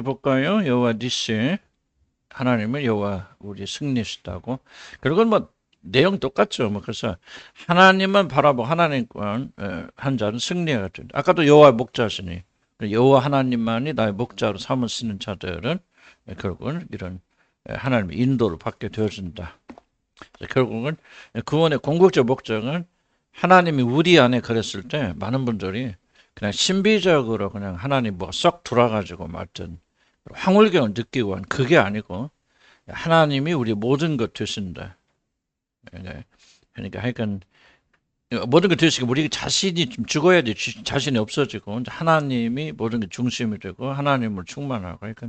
볼까요? 여호와 니시, 하나님은 여호와 우리 승리시다고. 그리고 뭐 내용 똑같죠. 뭐 그래서 하나님만 바라보고 하나님과 한 자는 승리가 된다. 아까도 여호와 목자시니 여호와 하나님만이 나의 목자로 삼으시는 자들은 결국은 이런 하나님의 인도를 받게 되어진다. 결국은 구원의 궁극적 목적은 하나님이 우리 안에 그랬을 때 많은 분들이 그냥 신비적으로 그냥 하나님 뭐 썩 돌아가지고 말든 황홀경을 느끼고 한 그게 아니고 하나님이 우리 모든 것 되신다. 그러니까 하여간 모든 것 되시고 우리 자신이 좀 죽어야지 자신이 없어지고 하나님이 모든 게 중심이 되고 하나님을 충만하고 그러니까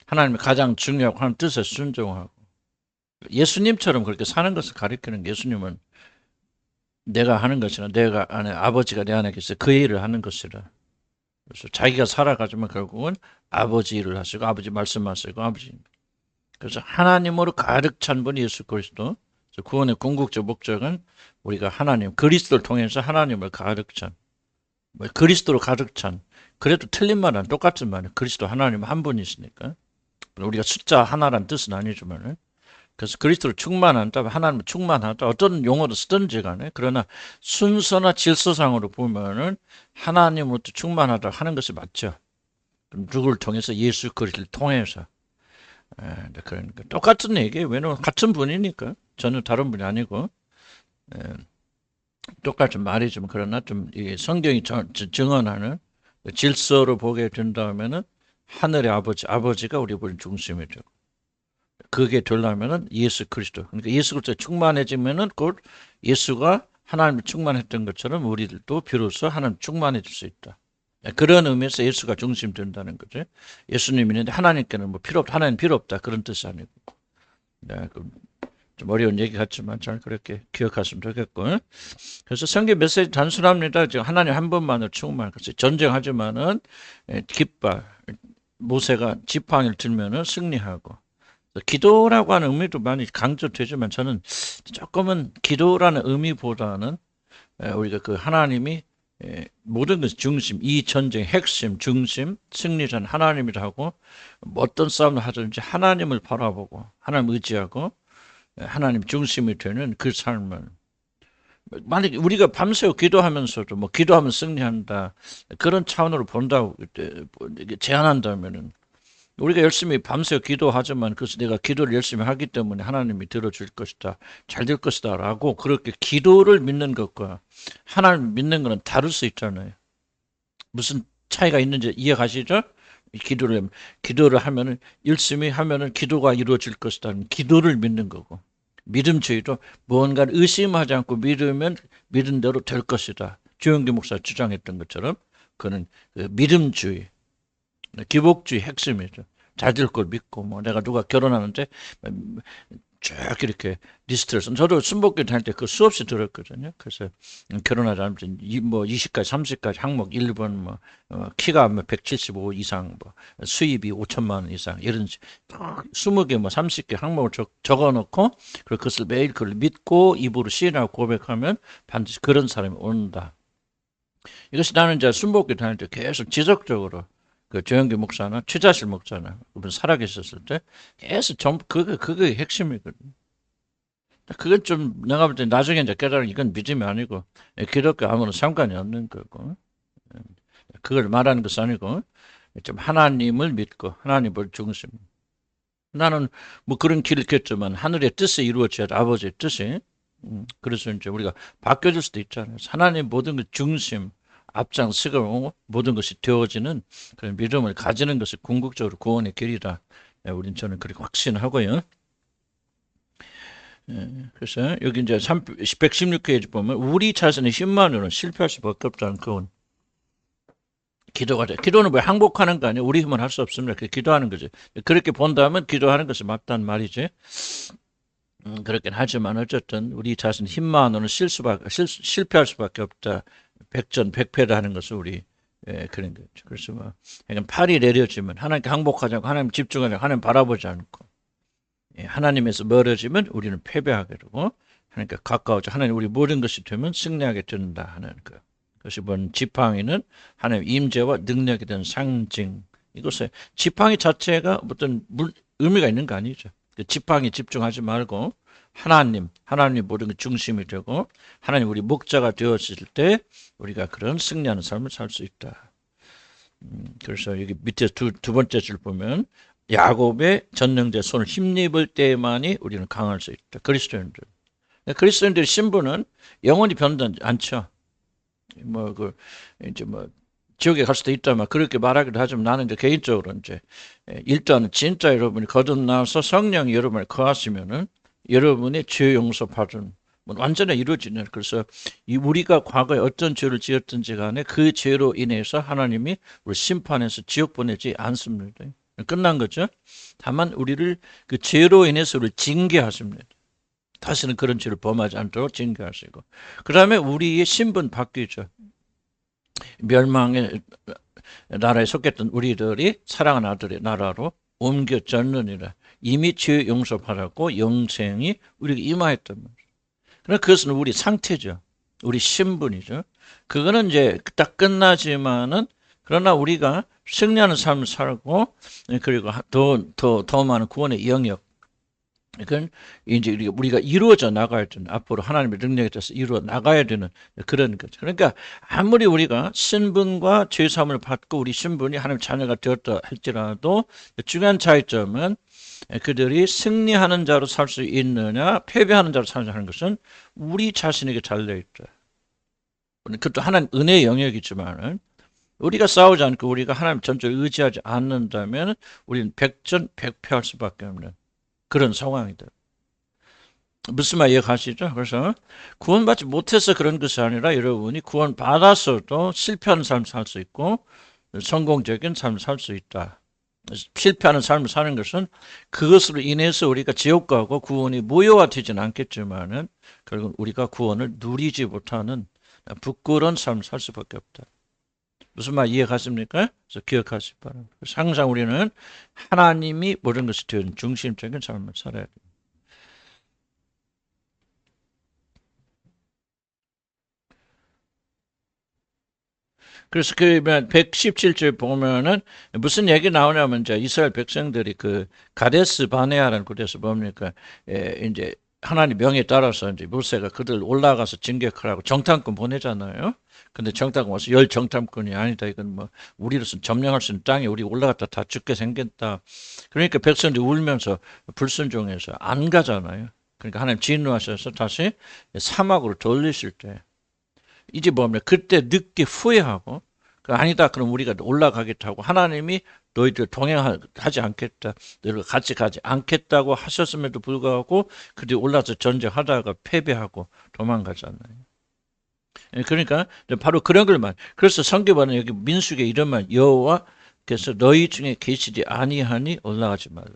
하나님이 가장 중요하고 하는 뜻에 순종하고 예수님처럼 그렇게 사는 것을 가리키는 예수님은 내가 하는 것이나 내가 안에 아버지가 내 안에 계셔 그 일을 하는 것이라. 그래서 자기가 살아가지만 결국은 아버지 일을 하시고 아버지 말씀하시고 아버지. 그래서 하나님으로 가득 찬 분이 예수 그리스도. 구원의 궁극적 목적은 우리가 하나님 그리스도를 통해서 하나님을 가득 찬. 그리스도로 가득 찬. 그래도 틀린 말은 똑같은 말은 그리스도 하나님 한 분이시니까. 우리가 숫자 하나란 뜻은 아니지만은. 그래서 그리스도로 충만한다, 하나님을 충만하다, 어떤 용어로 쓰든지 간에, 그러나 순서나 질서상으로 보면은 하나님으로부터 충만하다 하는 것이 맞죠. 누구를 통해서? 예수 그리스도를 통해서. 그러니까 똑같은 얘기예요. 왜냐면 같은 분이니까. 전혀 다른 분이 아니고. 똑같은 말이지만, 그러나 좀 성경이 증언하는 질서로 보게 된다면은 하늘의 아버지가 우리 본 중심이 되고. 그게 되려면은 예수 그리스도. 그러니까 예수 그리스도에 충만해지면은 곧 예수가 하나님을 충만했던 것처럼 우리들도 비로소 하나님 충만해질 수 있다. 그런 의미에서 예수가 중심 된다는 거죠. 예수님이 있는데 하나님께는 뭐 필요 없다. 하나님 필요 없다. 그런 뜻이 아니고. 네, 좀 어려운 얘기 같지만 잘 그렇게 기억하시면 되겠고. 그래서 성경 메시지 단순합니다. 지금 하나님 한 분만으로 충만. 그래서 전쟁하지만은 깃발 모세가 지팡이를 들면은 승리하고. 기도라고 하는 의미도 많이 강조되지만 저는 조금은 기도라는 의미보다는 우리가 그 하나님이 모든 것 중심, 이 전쟁 핵심, 중심, 승리자는 하나님이라고 어떤 싸움을 하든지 하나님을 바라보고 하나님 의지하고 하나님 중심이 되는 그 삶을 만약에 우리가 밤새워 기도하면서도 뭐 기도하면 승리한다 그런 차원으로 본다고 제안한다면은 우리가 열심히 밤새 기도하지만 그래서 내가 기도를 열심히 하기 때문에 하나님이 들어줄 것이다. 잘 될 것이다. 라고 그렇게 기도를 믿는 것과 하나님을 믿는 것은 다를 수 있잖아요. 무슨 차이가 있는지 이해가시죠? 기도를 하면은 열심히 하면은 기도가 이루어질 것이다. 기도를 믿는 거고. 믿음주의도 무언가를 의심하지 않고 믿으면 믿은 대로 될 것이다. 조영기 목사 주장했던 것처럼 그는 믿음주의. 기복주의 핵심이죠. 잘 될 걸 믿고 뭐 내가 누가 결혼하는데 쭉 이렇게 리스트를 써. 저도 순복교 다닐 때 그 수없이 들었거든요. 그래서 결혼하자면 뭐 20까지 30까지 항목 1번 뭐 키가 175 이상 뭐 수입이 5천만 원 이상 이런 20개 뭐 30개 항목을 적어놓고 그리고 그것을 매일 그걸 믿고 입으로 시인하고 고백하면 반드시 그런 사람이 온다. 이것이 나는 이제 순복교 다닐 때 계속 지속적으로 그 조영기 목사나 최자실 목사나 그분 살아계셨을 때 계속 그게 핵심이거든요. 그건 좀 내가 볼 때 나중에 이제 깨달은 이건 믿음이 아니고 기독교 아무런 상관이 없는 거고 그걸 말하는 것이 아니고 좀 하나님을 믿고 하나님을 중심. 나는 뭐 그런 길을 겠지만 하늘의 뜻이 이루어져야 아버지의 뜻이 그래서 이제 우리가 바뀌어질 수도 있잖아요. 하나님 모든 것 중심 앞장서고 모든 것이 되어지는 그런 믿음을 가지는 것이 궁극적으로 구원의 길이다. 우린 저는 그렇게 확신하고요. 그래서 여기 이제 116페이지 보면 우리 자신의 힘만으로는 실패할 수밖에 없다는 그건 기도가 돼. 기도는 왜 항복하는 거 아니에요? 우리 힘은 할 수 없습니다. 기도하는 거지. 그렇게 본다면 기도하는 것이 맞다는 말이지. 그렇긴 하지만 어쨌든 우리 자신 힘만으로는 실패할 수밖에 없다. 백전백패다 하는 것을 우리 그런 거죠. 그래서 뭐 팔이 내려지면 하나님께 항복하지 않고 하나님 집중하지 않고 하나님 바라보지 않고 하나님에서 멀어지면 우리는 패배하게 되고 하나님께 가까워져 하나님 우리 모든 것이 되면 승리하게 된다 하는 것. 그것이 뭔 지팡이는 하나님 임재와 능력에 대한 상징이다 이것에 지팡이 자체가 어떤 의미가 있는 거 아니죠. 그 지팡이 집중하지 말고 하나님이 모든 게 중심이 되고 하나님 우리 목자가 되었을 때 우리가 그런 승리하는 삶을 살 수 있다. 그래서 여기 밑에 두 번째 줄 보면 야곱의 전능자의 손을 힘입을 때만이 우리는 강할 수 있다. 그리스도인들의 신분은 영원히 변하지 않죠. 이제 지옥에 갈 수도 있다만 그렇게 말하기도 하지만 나는 이제 개인적으로 이제 일단은 진짜 여러분이 거듭나서 성령이 여러분을 거하시면은 여러분의 죄 용서 받은 완전히 이루어지는. 그래서 우리가 과거에 어떤 죄를 지었든지 간에 그 죄로 인해서 하나님이 우리 심판해서 지옥 보내지 않습니다. 끝난 거죠. 다만 우리를 그 죄로 인해서 우리를 징계하십니다. 다시는 그런 죄를 범하지 않도록 징계하시고 그 다음에 우리의 신분 바뀌죠. 멸망의 나라에 속했던 우리들이 사랑하는 아들의 나라로 옮겨졌느니라. 이미 죄 용서받았고 영생이 우리에게 임하였단 말이죠. 그러나 그것은 우리 상태죠. 우리 신분이죠. 그거는 이제 딱 끝나지만은 그러나 우리가 승리하는 삶을 살고 그리고 더 많은 구원의 영역 그건 이제 우리가 이루어져 나가야 되는 앞으로 하나님의 능력에 따라서 이루어 나가야 되는 그런 거죠. 그러니까 아무리 우리가 신분과 죄사함을 받고 우리 신분이 하나님 자녀가 되었다 할지라도 중요한 차이점은 그들이 승리하는 자로 살 수 있느냐 패배하는 자로 사는 것은 우리 자신에게 달려있다. 그것도 하나님 은혜의 영역이지만 우리가 싸우지 않고 우리가 하나님 전적으로 의지하지 않는다면 우리는 백전백패할 수밖에 없는 그런 상황이다. 무슨 말 이해가시죠? 그래서 구원받지 못해서 그런 것이 아니라 여러분이 구원받아서도 실패하는 삶을 살 수 있고 성공적인 삶을 살 수 있다. 실패하는 삶을 사는 것은 그것으로 인해서 우리가 지옥 가고 구원이 무효화되지는 않겠지만은 결국 우리가 구원을 누리지 못하는 부끄러운 삶을 살 수밖에 없다. 무슨 말 이해가십니까? 그래서 기억하시기 바랍니다. 항상 우리는 하나님이 모든 것이 되는 중심적인 삶을 살아야 됩니다. 그래서 그 117절 보면은 무슨 얘기 나오냐면 이제 이스라엘 백성들이 그 가데스 바네아라는 곳에서 뭡니까? 이제 하나님 명에 따라서 이제 모세가 그들 올라가서 진격하라고 정탐꾼 보내잖아요. 근데 정탐꾼 와서 열 정탐꾼이 아니다. 이건 우리로서는 점령할 수 있는 땅에 우리 올라갔다 다 죽게 생겼다. 그러니까 백성들이 울면서 불순종해서 안 가잖아요. 그러니까 하나님 진노하셔서 다시 사막으로 돌리실 때 이제 보면 그때 늦게 후회하고 아니다 그럼 우리가 올라가겠다고 하나님이 너희들 동행하지 않겠다 너희들 같이 가지 않겠다고 하셨음에도 불구하고 그들이 올라서 전쟁하다가 패배하고 도망가잖아요. 그러니까 바로 그런 걸 말. 그래서 성경에는 여기 민수기에 이런 말 여호와께서 너희 중에 계시지 아니하니 올라가지 말라.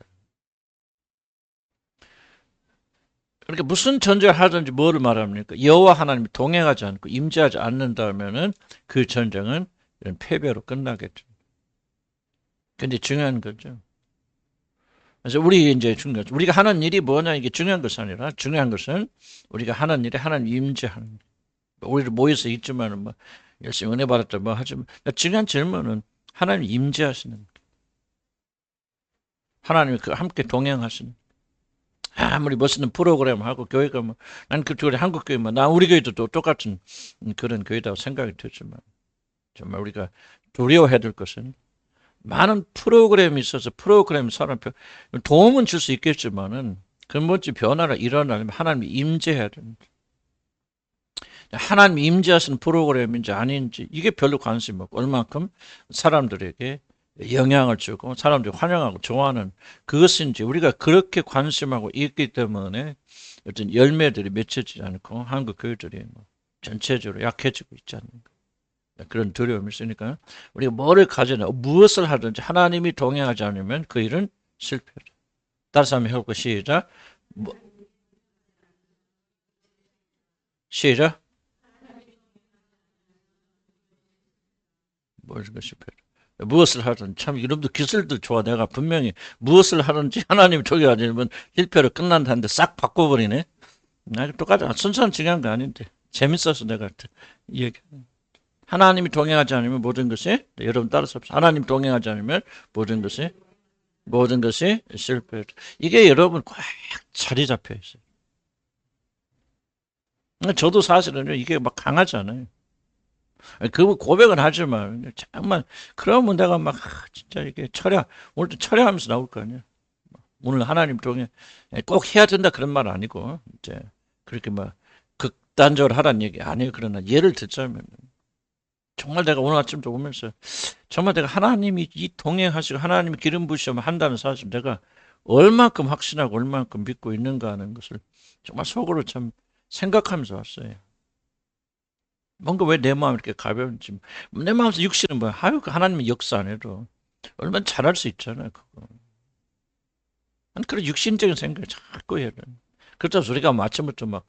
그러니까 무슨 전쟁을 하든지 뭐를 말합니까? 여호와 하나님이 동행하지 않고 임재하지 않는다면은 그 전쟁은 패배로 끝나겠죠. 근데 중요한 거죠. 그래서 우리가 하는 일이 뭐냐 이게 중요한 것이 아니라 중요한 것은 우리가 하는 일에 하나님 임재하는 거. 우리를 모여서 있지만은 열심히 은혜 받았다 하지만 중요한 질문은 하나님 임재하시는 거. 하나님이 함께 동행하시는 거. 아무리 멋있는 프로그램 하고 교회가 난 그쪽에 한국 교회 나 우리 교회도 또 똑같은 그런 교회라고 생각이 들지만 정말 우리가 두려워해야 될 것은 많은 프로그램이 있어서 프로그램 사람 도움은 줄 수 있겠지만은 근본적 변화가 일어나려면 하나님이 임재해야 됩니다. 하나님이 임재하시는 프로그램인지 아닌지 이게 별로 관심 없고 얼만큼 사람들에게 영향을 주고 사람들이 환영하고 좋아하는 그것인지 우리가 그렇게 관심하고 있기 때문에 어떤 열매들이 맺혀지지 않고 한국 교회들이 전체적으로 약해지고 있지 않는가 그런 두려움이 있으니까 우리가 뭐를 가져나 무엇을 하든지 하나님이 동행하지 않으면 그 일은 실패다. 다시 한번 해볼까 시작. 시작. 무엇을 실패다. 무엇을 하든 참 이놈도 기술도 좋아. 내가 분명히 무엇을 하든지 하나님이 동의하지 않으면 실패로 끝난다는데 싹 바꿔버리네. 똑같아. 순서는 중요한 거 아닌데 재밌어서 내가 이 얘기. 하나님이 동행하지 않으면 모든 것이, 여러분 따라서 하나님 동행하지 않으면 모든 것이 실패. 이게 여러분 꽉 자리 잡혀 있어요. 저도 사실은 이게 막 강하지 않아요. 그 고백은 하지만 정말 그러면 내가 막 진짜 이게 오늘도 철야하면서 나올 거 아니야. 오늘 하나님 동행 꼭 해야 된다 그런 말 아니고 이제 그렇게 막 극단적으로 하라는 얘기 아니에요. 그러나 예를 들자면 정말 내가 오늘 아침도 오면서 정말 내가 하나님이 이 동행하시고 하나님이 기름 부으시면 한다는 사실 내가 얼만큼 확신하고 얼만큼 믿고 있는가 하는 것을 정말 속으로 참 생각하면서 왔어요. 뭔가 왜 내 마음이 이렇게 가벼운지. 내 마음에서 육신은 뭐야? 아유, 하나님은 역사 안 해도 얼마나 잘할 수 있잖아요, 그거. 그런 육신적인 생각을 자꾸 해야 돼. 그렇다고 우리가 아침부터 막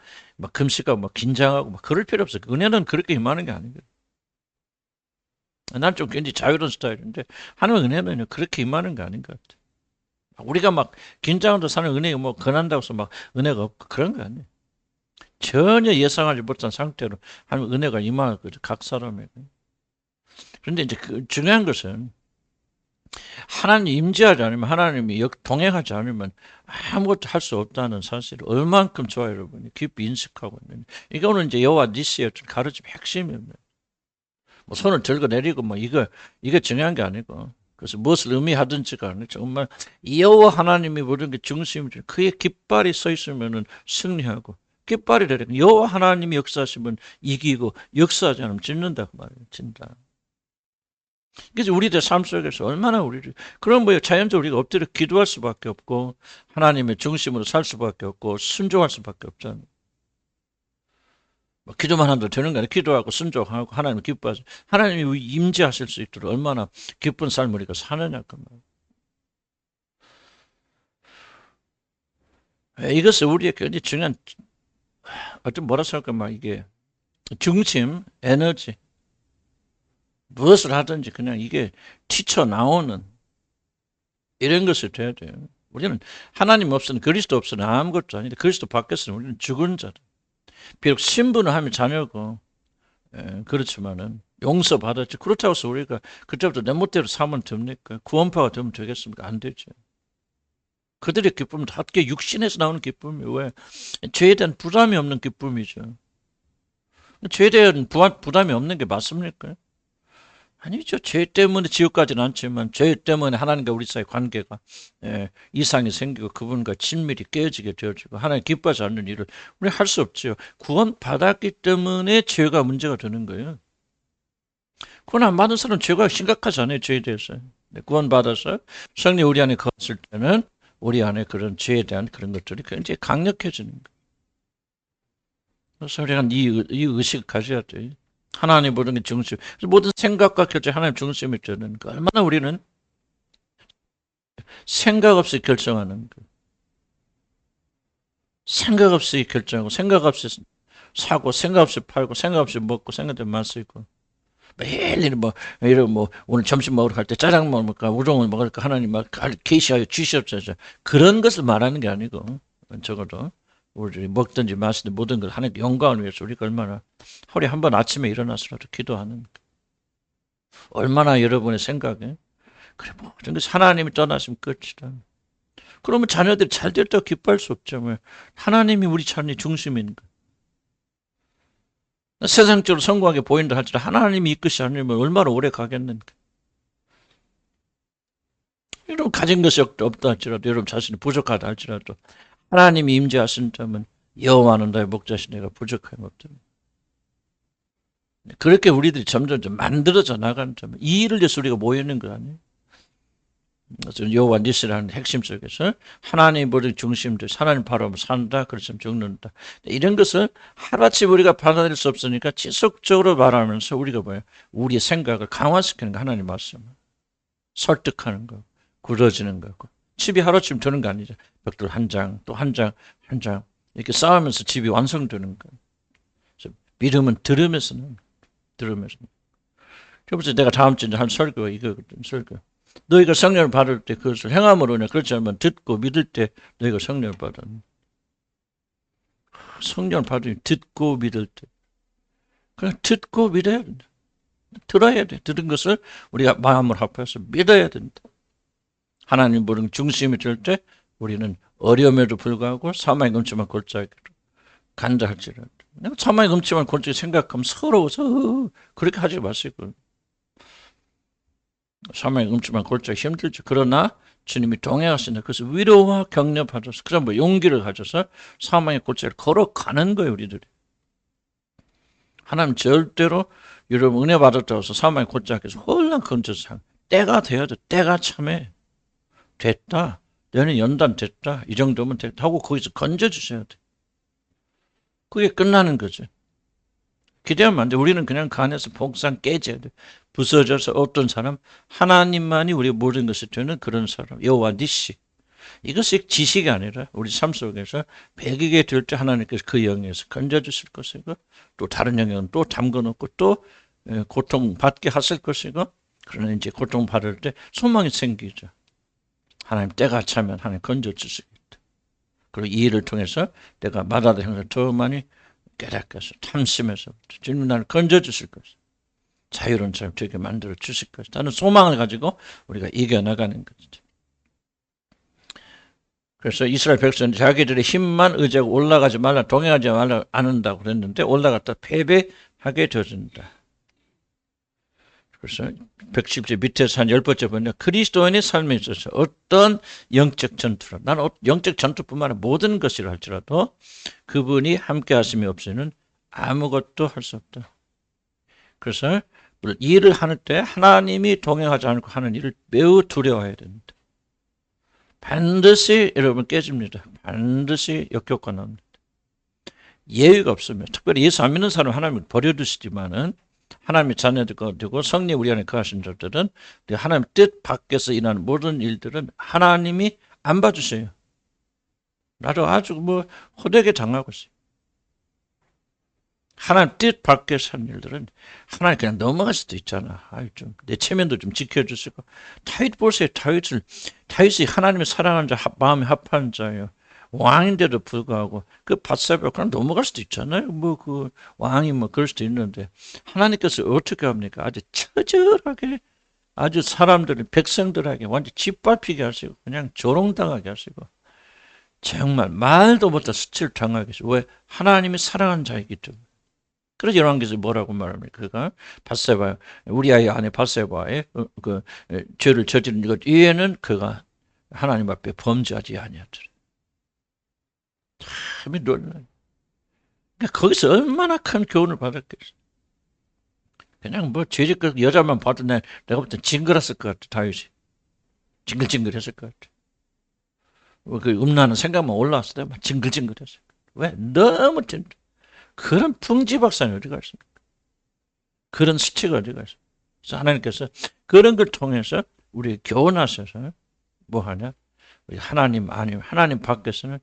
금식하고 막 긴장하고 막 그럴 필요 없어. 은혜는 그렇게 임하는 게 아니거든. 난 좀 굉장히 자유로운 스타일인데, 하나님의 은혜는 그렇게 임하는 게 아닌 것 같아. 우리가 막 긴장하면서 사는 은혜가 뭐 권한다고 해서 막 은혜가 없고 그런 거 아니에요. 전혀 예상하지 못한 상태로 하나님 은혜가 임하는 거죠. 각 사람에게. 그런데 이제 그 중요한 것은 하나님 임재하지 않으면 하나님이 동행하지 않으면 아무것도 할 수 없다는 사실을 얼만큼 좋아요, 여러분이 깊이 인식하고 있는. 이거는 이제 여호와 니시의 가르침 핵심입니다. 뭐 손을 들고 내리고 뭐 이게 중요한 게 아니고 그래서 무엇을 의미하든지가 아니고 정말 여호와 하나님이 모든 게 중심이죠. 그의 깃발이 서 있으면은 승리하고 깃발이 되는 여호와 하나님이 역사하시면 이기고 역사하지 않으면 짓는다 그 말이에요. 진다. 그래서 우리들 삶 속에서 얼마나 우리를 그런 뭐예요. 자연적으로 우리가 엎드려 기도할 수밖에 없고 하나님의 중심으로 살 수밖에 없고 순종할 수밖에 없잖아요. 뭐 기도만 한다고 되는 거 아니에요. 기도하고 순종하고 하나님 기뻐하시 하나님이 임재하실 수 있도록 얼마나 기쁜 삶을 우리가 사느냐 그 말. 이것은 우리의 굉장히 중요한 어떤 뭐라 할까 막 이게 중심, 에너지 무엇을 하든지 그냥 이게 튀쳐나오는 이런 것이 돼야 돼요. 우리는 하나님 없으면 그리스도 없으면 아무것도 아닌데 그리스도 밖에서는 우리는 죽은 자다. 비록 신분을 하면 자녀고 그렇지만은 용서받았지. 그렇다고 해서 우리가 그때부터 내 멋대로 사면 됩니까? 구원파가 되면 되겠습니까? 안 되죠. 그들의 기쁨은 함께 육신에서 나오는 기쁨이 왜? 죄에 대한 부담이 없는 기쁨이죠. 죄에 대한 부담이 없는 게 맞습니까? 아니죠. 죄 때문에 지옥 가지는 않지만 죄 때문에 하나님과 우리 사이 관계가 이상이 생기고 그분과 친밀히 깨어지게 되어지고 하나님 기뻐하지 않는 일을 우리 할 수 없죠. 구원 받았기 때문에 죄가 문제가 되는 거예요. 구원 안 받은 사람은 죄가 심각하지 않아요. 죄에 대해서. 구원 받아서 성령 우리 안에 거했을 때는 우리 안에 그런 죄에 대한 그런 것들이 굉장히 강력해지는 거예요. 그래서 우리가 이 의식을 가져야 돼요. 하나님 모든 게 중심. 모든 생각과 결정 하나님 중심이 되는 거. 얼마나 우리는 생각 없이 결정하는 거. 생각 없이 결정하고 생각 없이 사고 생각 없이 팔고 생각 없이 먹고 생각대로 마시고 매일 뭐 이런 뭐 오늘 점심 먹으러 갈 때 짜장 먹을까 우동을 먹을까 하나님 막 계시하여 주시옵소서. 그런 것을 말하는 게 아니고 적어도 우리 먹든지 마시든 모든 걸 하나님께 영광을 위해서 우리가 얼마나 하루에 한 번 아침에 일어나서라도 기도하는 얼마나 여러분의 생각에 그래 모든 것이 하나님이 떠나시면 끝이다. 그러면 자녀들이 잘 됐다고 기뻐할 수 없죠. 왜? 하나님이 우리 자녀의 중심인 거. 세상적으로 성공하게 보인다 할지라도 하나님이 이끄시 않으면 얼마나 오래 가겠는가. 여러분 가진 것이 없다 할지라도 여러분 자신이 부족하다 할지라도 하나님이 임재하신다면 여호와는 나의 목자시 내가 부족함이 없다. 그렇게 우리들이 점점 만들어져 나가는 이 일을 위해서 우리가 모이는 거 아니에요? 그래서 여호와 니시라는 핵심 속에서 하나님 모든 중심들 하나님 바라보며 산다 그렇지만 죽는다 이런 것을 하루아침에 우리가 받아들일 수 없으니까 지속적으로 말하면서 우리가 뭐예요? 우리의 생각을 강화시키는 거 하나님 말씀 설득하는 거 굳어지는 거고 집이 하루아침에 되는 거 아니죠. 벽돌 한 장 또 한 장 한 장 이렇게 쌓으면서 집이 완성되는 거. 믿음은 들으면서는 그래서 내가 다음 주에 한 설교 이거거든 설교. 너희가 성령을 받을 때 그것을 행함으로 인해 그렇지 않으면 듣고 믿을 때 너희가 성령을 받아. 성령을 받으니 듣고 믿을 때. 그냥 듣고 믿어야 된다. 들어야 돼. 들은 것을 우리가 마음을 합해서 믿어야 된다. 하나님 부르는 중심이 될 때 우리는 어려움에도 불구하고 사망의 금침한 골짜기로 간다 할지라도. 내가 사망의 금침한 골짜기 생각하면 서러워서 그렇게 하지 마시고. 사망의 금침한 골짜기 힘들죠. 그러나 주님이 동행하신다. 그래서 위로와 격려 받아서 그럼 뭐 용기를 가져서 사망의 골짜기를 걸어가는 거예요. 우리들이. 하나님 절대로 여러분 은혜 받았다고 해서 사망의 골짜기에서 홀랑 건져서 때가 돼야 돼. 때가 참해. 됐다. 너는 연단 됐다. 이 정도면 됐다 하고 거기서 건져주셔야 돼. 그게 끝나는 거죠. 기대하면 안 돼. 우리는 그냥 그 안에서 복상 깨져야 돼. 부서져서 어떤 사람, 하나님만이 우리 모든 것을 되는 그런 사람, 여호와 니시. 이것이 지식이 아니라 우리 삶 속에서 배기게 될 때 하나님께서 그 영역에서 건져주실 것이고 또 다른 영역은 또 담궈놓고 또 고통받게 하실 것이고 그러나 이제 고통받을 때 소망이 생기죠. 하나님 때가 차면 하나님 건져주시겠다. 그리고 이 일을 통해서 내가 마다도 행사 더 많이 깨닫게 해서 탐심해서 주님 나를 건져주실 것이다. 자유로운 삶 되게 만들어 주실 것이다. 하는 소망을 가지고 우리가 이겨나가는 것이죠. 그래서 이스라엘 백성은 자기들의 힘만 의지하고 올라가지 말라, 동행하지 말라 안 한다고 그랬는데 올라갔다 패배하게 되어진다. 그래서 110제 밑에서 한 10번째 보면 그리스도인의 삶에 있어서 어떤 영적 전투라, 나는 영적 전투뿐만 아니라 모든 것이라 할지라도 그분이 함께 하심이 없이는 아무것도 할 수 없다. 그래서 일을 하는 때 하나님이 동행하지 않고 하는 일을 매우 두려워해야 됩니다. 반드시 여러분 깨집니다. 반드시 역효과 납니다. 예의가 없으면 특별히 예수 안 믿는 사람 하나님을 버려두시지만은 하나님의 자녀되고 성령 우리 안에 거하신 자들은 하나님 뜻 밖에서 일하는 모든 일들은 하나님이 안 봐주세요. 나도 아주 호되게 당하고 있어요. 하나님 뜻 밖에서 하는 일들은 하나님 그냥 넘어갈 수도 있잖아. 좀 내 체면도 좀 지켜주시고. 다윗 보세요. 다윗이 하나님의 사랑하는 자, 마음에 합하는 자예요. 왕인데도 불구하고 그 밧세바 그냥 넘어갈 수도 있잖아요. 그 왕이 그럴 수도 있는데 하나님께서 어떻게 합니까? 아주 처절하게 아주 사람들이 백성들에게 완전 짓밟히게 하시고 그냥 조롱당하게 하시고 정말 말도 못한 수치를 당하게 하시고 왜? 하나님이 사랑하는 자이기 때문에. 그래서 열왕기서 뭐라고 말합니까? 그가 밧세바 우리 아이 아내 밧세바의 그 죄를 저지른 것 이외에는 그가 하나님 앞에 범죄하지 아니하더라. 참이 놀라요. 그러니까 거기서 얼마나 큰 교훈을 받았겠어. 그냥 죄짓고 여자만 봐도 내가 볼 때 징그렸을 것 같아. 다윗이 징글징글했을 것 같아. 그 음란한 생각만 올라왔을 때 막 징글징글했을 것 같아. 왜? 너무 그런 풍지박산이 어디가 있습니까? 그런 수치가 어디가 있습니까? 그래서 하나님께서 그런 걸 통해서 우리 교훈하셔서 뭐 하냐? 우리 하나님 아니면 하나님 밖에서는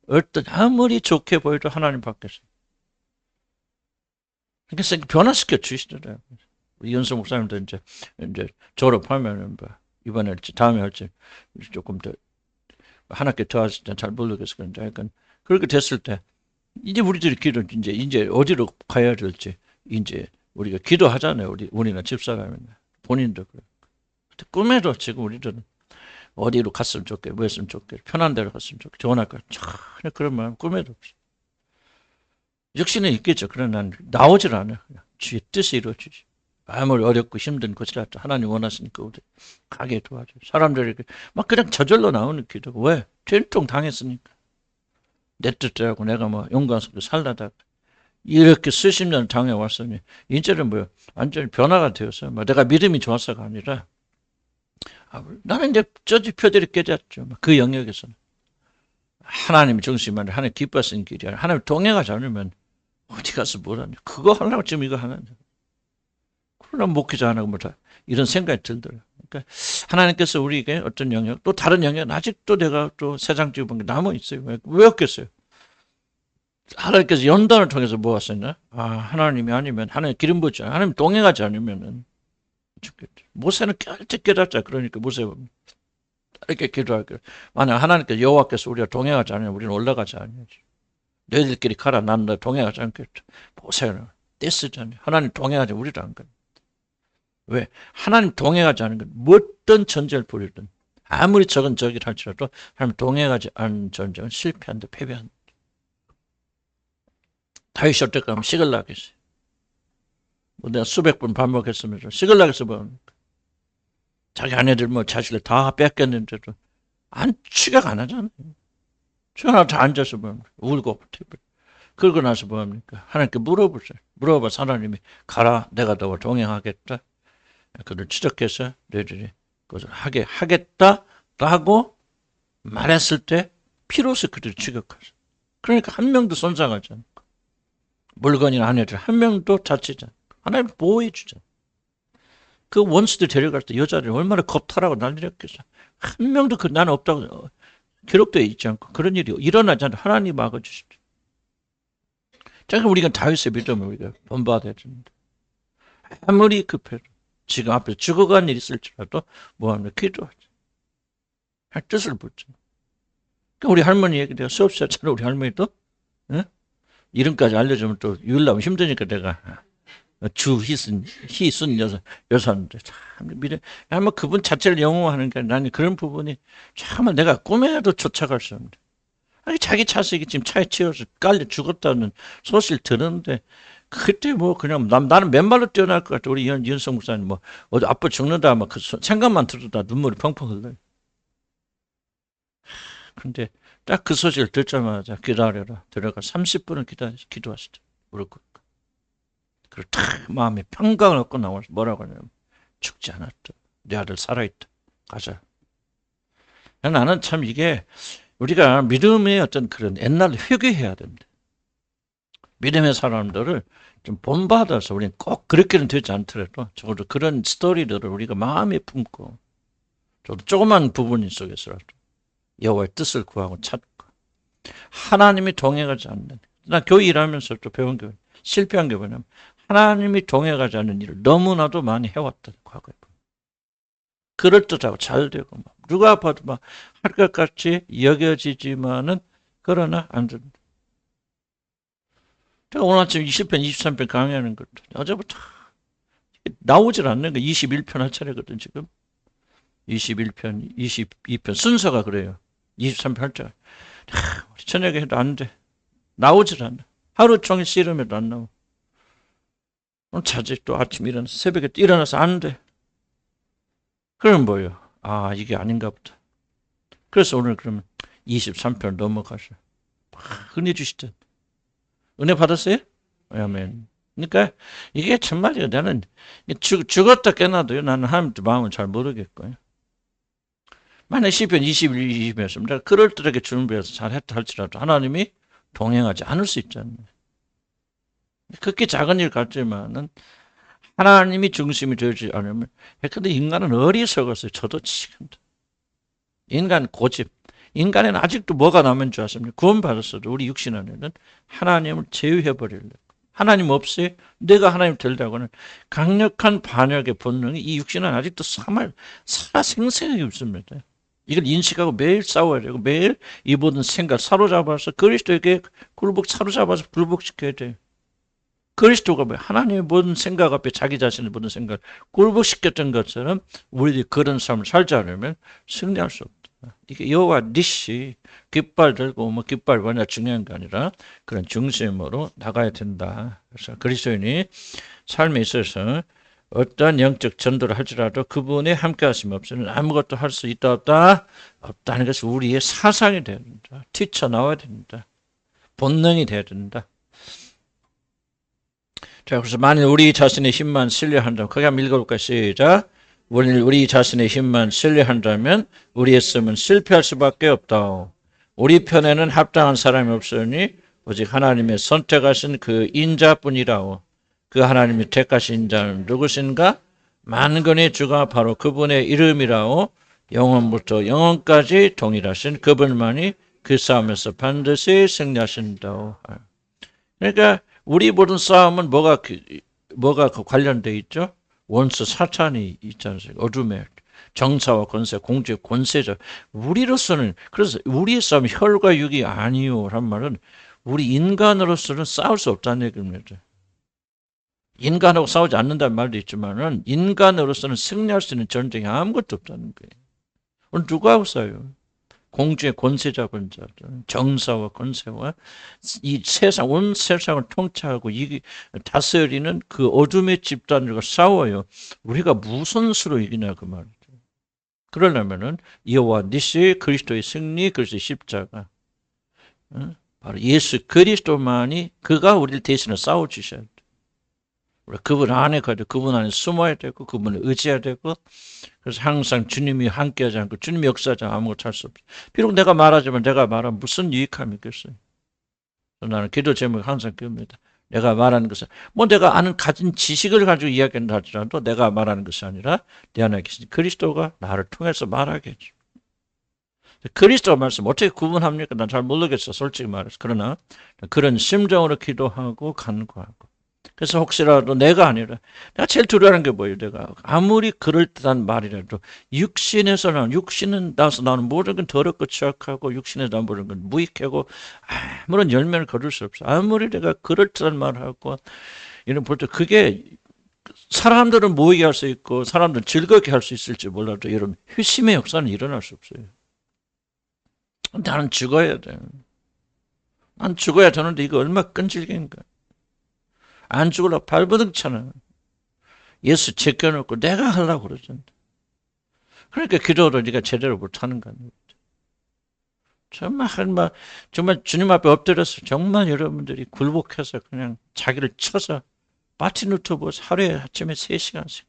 어떤 아무리 좋게 보여도 하나님 밖에서. 그래서 변화시켜 주시더라고요. 이현수 목사님도 이제 졸업하면은 이번에 할지 다음에 할지 조금 더 한 학기 더 하실 때 잘 모르겠어 그런데 약간 그렇게 됐을 때 이제 우리들이 기도 이제 어디로 가야 될지 이제 우리가 기도하잖아요. 우리나 집사람이나 본인도 그래. 꿈에도 지금 우리들은 어디로 갔으면 좋겠고 뭐 했으면 좋겠고 편한 데로 갔으면 좋겠고 좋은 학교 전혀 그런 마음 꿈에도 없어. 역시는 있겠죠. 그러나 난 나오질 않아요. 주의 뜻이 이루어지지. 아무리 어렵고 힘든 것이라도 하나님 원하시니까 우리 가게 도와줘요. 사람들이 막 그냥 저절로 나오는 기도가 왜? 된통 당했으니까. 내 뜻대로 내가 용감스럽게 살다가 이렇게 수십 년 당해왔으니 이제는 완전히 변화가 되어서 내가 믿음이 좋아서가 아니라 나는 이제 저지표들이 깨졌죠. 그 영역에서는 하나님의 중심만 하나님 기뻐하시는 길이 아니라 하나님 동행하지 않으면 어디 가서 뭘 하냐. 그거 하려고 지금 이거 하는 그러나 목회자 안 하고 이런 생각이 들더라고요. 그러니까 하나님께서 우리에게 어떤 영역 또 다른 영역은 아직도 내가 또 세상 집은 게 남아 있어요. 왜 없겠어요? 하나님께서 연단을 통해서 뭐 하셨나? 하나님이 아니면 하나님 기름 부지 하나님 동행하지 않으면은 죽겠죠. 모세는 일찍 깨닫자. 그러니까 모세 이렇게 기도할게요. 만약 하나님께서 여호와께서 우리가 동행하지 않으면 우리는 올라가지 않아야지. 너희들끼리 가라. 나는 동행하지 않겠죠. 모세는 떼쓰잖아요. 하나님 동행하지 우리도 안 가요. 왜? 하나님 동행하지 않은 건 어떤 전쟁을 벌이든 아무리 적은 적이라 할지라도 하나님 동행하지 않은 전쟁은 실패한다, 패배한다. 다윗이 어떨까 하면 시글락했어요. 뭐 내가 수백 번 반복했으면서 시글락에서 뭐 자기 아내들 뭐 자식을 다 뺏겼는데도 안 추격 안 하잖아요. 전화 다 앉아서 뭐 울고 그러고 나서 뭐 합니까? 하나님께 물어보세요. 물어봐서 하나님이 가라, 내가 너와 동행하겠다. 그를 추적해서 너희들이 그것을 하겠다라고 말했을 때 피로서 그들을 추격하죠. 그러니까 한 명도 손상하지 않고 물건이나 아내들 한 명도 다치지 않고 하나님 보호해 주잖아요. 그 원수들 데려갈 때 여자들 얼마나 겁탈하고 난리였겠어. 한 명도 나는 없다고 기록되어 있지 않고 그런 일이 일어나지 않고 하나님 막아주시죠. 자, 우리가 다윗의 믿음을 우리가 본받아야 됩니다. 아무리 급해도 지금 앞에 죽어간 일이 있을지라도 뭐합니까? 기도하죠. 뜻을 붙죠. 그러니까 우리 할머니 얘기 내가 수업 시작하잖아. 우리 할머니도 응? 이름까지 알려주면 또 유일하면 힘드니까 내가 희순 여사인데 참 미래 아마 그분 자체를 영웅하는 게 나는 그런 부분이 정말 내가 꿈에도 쫓아갈 수 없는데 아니 자기 차석이 지금 차에 치여서 깔려 죽었다는 소식을 들었는데 그때 뭐 그냥 나는 맨발로 뛰어날 것 같아. 우리 윤성 목사님 뭐 어디 아빠 죽는다 막 그 생각만 들어도 눈물이 펑펑 흘러요. 근데 딱 그 소식을 듣자마자 기다려라 들어가 30분을 기도하시죠. 무릎 꿇고. 그리고 딱 마음에 평강을 얻고 나와서 뭐라고 하냐면 죽지 않았다. 내 아들 살아있다. 가자. 나는 참 이게 우리가 믿음의 어떤 그런 옛날 회귀해야 됩니다. 믿음의 사람들을 좀 본받아서 우리는 꼭 그렇게는 되지 않더라도 적어도 그런 스토리들을 우리가 마음에 품고 저도 조그만 부분 속에서라도 여호와의 뜻을 구하고 찾고 하나님이 동행하지 않는 나 교회 일하면서 또 배운 게 실패한 게 뭐냐면 하나님이 동행하지 않는 일을 너무나도 많이 해왔다. 과거에. 그럴듯하고 잘 되고 누가 봐도 막 할 것 같이 여겨지지만은 그러나 안 됩니다. 제가 오늘 아침 20편, 23편 강의하는 것도 어제부터 나오질 않는 거 21편 할 차례거든 지금. 21편, 22편 순서가 그래요. 23편 할 차례. 우리 저녁에 해도 안 돼. 나오질 않아. 하루 종일 씨름해도 안 나와. 오늘 자지 또 아침 일어나서 새벽에 또 일어나서 안 돼. 그럼 뭐예요? 아 이게 아닌가 보다. 그래서 오늘 그러면 23편 넘어가셔. 은혜 주시죠. 은혜 받았어요? 아멘. 그러니까 이게 정말이에요. 나는 죽었다 깨나도요. 나는 하나님 마음을 잘 모르겠고요. 만약 시편 21, 20이었으면 내가 그럴듯하게 준비해서 잘했다 할지라도 하나님이 동행하지 않을 수 있잖아요. 그렇게 작은 일 같지만은 하나님이 중심이 되지 않으면 근데 인간은 어리석었어요. 저도 지금도. 인간 고집. 인간에는 아직도 뭐가 남은 줄 아십니까? 구원받았어도 우리 육신 안에는 하나님을 제외해버리려고. 하나님 없어요? 내가 하나님 되려고는 강력한 반역의 본능이 이 육신은 아직도 살아 생생하게 있습니다. 이걸 인식하고 매일 싸워야 되고 매일 이 모든 생각 사로잡아서 그리스도에게 사로잡아서 굴복시켜야 돼요. 그리스도가 하나님의 모든 생각 앞에 자기 자신의 모든 생각을 굴복시켰던 것처럼 우리들이 그런 삶을 살지 않으면 승리할 수 없다. 이게 여호와 니시 깃발 들고 뭐 깃발 뭐냐 중요한 게 아니라 그런 중심으로 나가야 된다. 그래서 그리스도인이 삶에 있어서 어떠한 영적 전도를 할지라도 그분의 함께하심 없이는 아무것도 할 수 있다 없다는 것이 우리의 사상이 돼야 된다. 튀쳐나와야 된다. 본능이 돼야 된다. 자, 그래서 만일 우리 자신의 힘만 신뢰한다면 크게 한번 읽어볼까요? 시작. 우리 자신의 힘만 신뢰한다면 우리의 삶은 실패할 수밖에 없다. 우리 편에는 합당한 사람이 없으니 오직 하나님의 선택하신 그 인자뿐이라오. 그 하나님이 택하신 자는 누구신가? 만군의 주가 바로 그분의 이름이라오. 영원부터 영원까지 동일하신 그분만이 그 싸움에서 반드시 승리하신다오. 그러니까 우리 모든 싸움은 뭐가 관련돼 있죠? 원수 사탄이 있지 않습니까? 어둠의 정사와 권세, 공주의 권세죠. 우리로서는 그래서 우리의 싸움이 혈과 육이 아니요란 말은 우리 인간으로서는 싸울 수 없다는 얘기입니다. 인간하고 싸우지 않는다는 말도 있지만은 인간으로서는 승리할 수 있는 전쟁이 아무것도 없다는 거예요. 오늘 누구하고 싸워요? 공주의 권세 잡은 자들, 정사와 권세와 이 세상, 온 세상을 통치하고 다스리는 그 어둠의 집단들과 싸워요. 우리가 무슨 수로 이기냐 그 말이죠. 그러려면은 여호와 니시, 그리스도의 승리, 그리스도의 십자가, 바로 예수 그리스도만이 그가 우리를 대신해 싸워주셔야 돼. 그분 안에 가지고 그분 안에 숨어야 되고 그분을 의지해야 되고, 그래서 항상 주님이 함께하지 않고 주님이 역사하지 않고 아무것도 할 수 없어요. 비록 내가 말하지만 내가 말하면 무슨 유익함이 있겠어요. 나는 기도 제목이 항상 그겁니다. 내가 말하는 것은 뭐 내가 아는 가진 지식을 가지고 이야기한다 할지라도 내가 말하는 것이 아니라 내 안에 계신 그리스도가 나를 통해서 말하겠죠. 그리스도 말씀 어떻게 구분합니까? 난 잘 모르겠어, 솔직히 말해서. 그러나 그런 심정으로 기도하고 간구하고, 그래서 혹시라도 내가 아니라, 내가 제일 두려워하는 게 뭐예요? 내가 아무리 그럴듯한 말이라도 육신은 나서 나는 모든 건 더럽고 취약하고 육신에 나온 모든 건 무익하고 아무런 열매를 거둘 수 없어. 아무리 내가 그럴듯한 말을 하고 이런 볼 때 그게 사람들은 모이게 할 수 있고 사람들은 즐겁게 할 수 있을지 몰라도 이런 회심의 역사는 일어날 수 없어요. 나는 죽어야 돼. 난 죽어야 되는데 이거 얼마나 끈질긴가. 안 죽으려고 발버둥잖아. 예수 제껴놓고 내가 하려고 그러잖아. 그러니까 기도를 네가 제대로 못하는 거 아니에요. 정말 주님 앞에 엎드려서 정말 여러분들이 굴복해서 그냥 자기를 쳐서 마틴 루터 보서 하루에 아침에 3시간씩,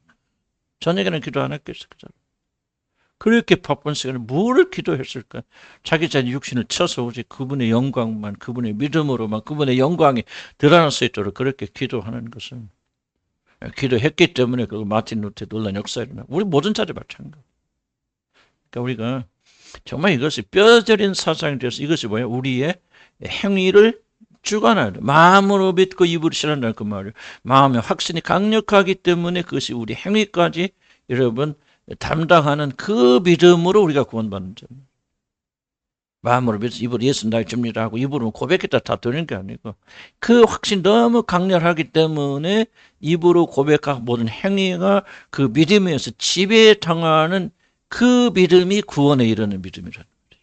저녁에는 기도 안 했겠어. 그잖아. 그렇게 바쁜 시간에 뭐를 기도했을까? 자기 자신 육신을 쳐서 오직 그분의 영광만, 그분의 믿음으로만 그분의 영광이 드러날 수 있도록 그렇게 기도하는 것은, 기도했기 때문에 그 마틴 루터의 놀라운 역사가 일어나. 우리 모든 자리 마찬가지. 그러니까 우리가 정말 이것이 뼈저린 사상이 되어서 이것이 뭐예요? 우리의 행위를 주관해야 돼. 마음으로 믿고 입으로 신한다는 그 말이에요. 마음의 확신이 강력하기 때문에 그것이 우리 행위까지 여러분 담당하는 그 믿음으로 우리가 구원받는 점. 마음으로 믿어서 입으로 예수 나의 주입니다 하고 입으로 고백했다 다 되는 게 아니고, 그 확신 너무 강렬하기 때문에 입으로 고백하고 모든 행위가 그 믿음에 의해서 지배당하는 그 믿음이 구원에 이르는 믿음이라는 거죠.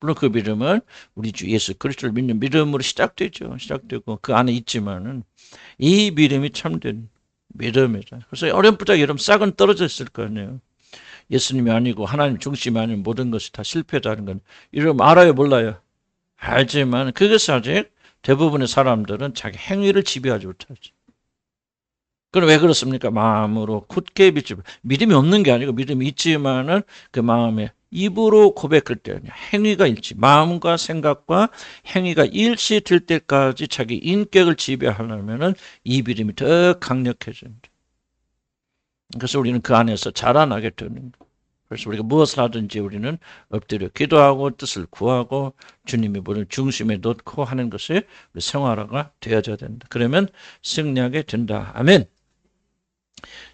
물론 그 믿음은 우리 주 예수 그리스도를 믿는 믿음으로 시작되죠. 시작되고 그 안에 있지만은 이 믿음이 참된 믿음이다. 그래서 어렴풋하게 여러분 싹은 떨어져 있을 거 아니에요. 예수님이 아니고 하나님 중심이 아닌 모든 것이 다 실패다는 건 여러분 알아요, 몰라요? 알지만 그것이 아직 대부분의 사람들은 자기 행위를 지배하지 못하지. 그럼 왜 그렇습니까? 마음으로 굳게 믿음이 없는 게 아니고 믿음이 있지만은 그 마음에 입으로 고백할 때 행위가 일치, 마음과 생각과 행위가 일치될 때까지 자기 인격을 지배하려면은 이 믿음이 더 강력해진다. 그래서 우리는 그 안에서 자라나게 되는 거예요. 그래서 우리가 무엇을 하든지 우리는 엎드려 기도하고 뜻을 구하고 주님의 모든 중심에 놓고 하는 것이 우리 생활화가 되어져야 된다. 그러면 승리하게 된다. 아멘.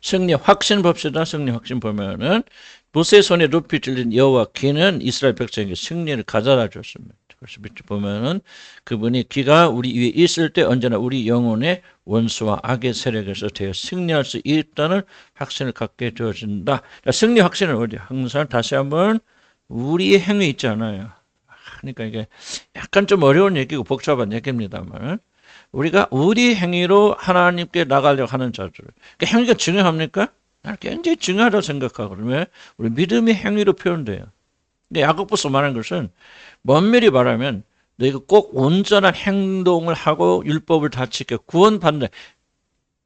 승리 확신 봅시다. 승리 확신 보면은 모세의 손에 높이 들린 여호와 귀는 이스라엘 백성에게 승리를 가져다 줬습니다. 그래서 밑에 보면은 그분이 귀가 우리 위에 있을 때 언제나 우리 영혼의 원수와 악의 세력에서 되어 승리할 수 있다는 확신을 갖게 되어진다. 승리 확신은 어디? 항상 다시 한번 우리의 행위 있지 않아요. 그러니까 이게 약간 좀 어려운 얘기고 복잡한 얘기입니다만, 우리가 우리 행위로 하나님께 나가려고 하는 자들. 그러니까 행위가 중요합니까? 나는 굉장히 중요하다고 생각하거든요. 우리 믿음이 행위로 표현돼요. 근데 야고보서 말하는 것은 엄밀히 말하면 너희가 꼭 온전한 행동을 하고 율법을 다 지켜 구원받는.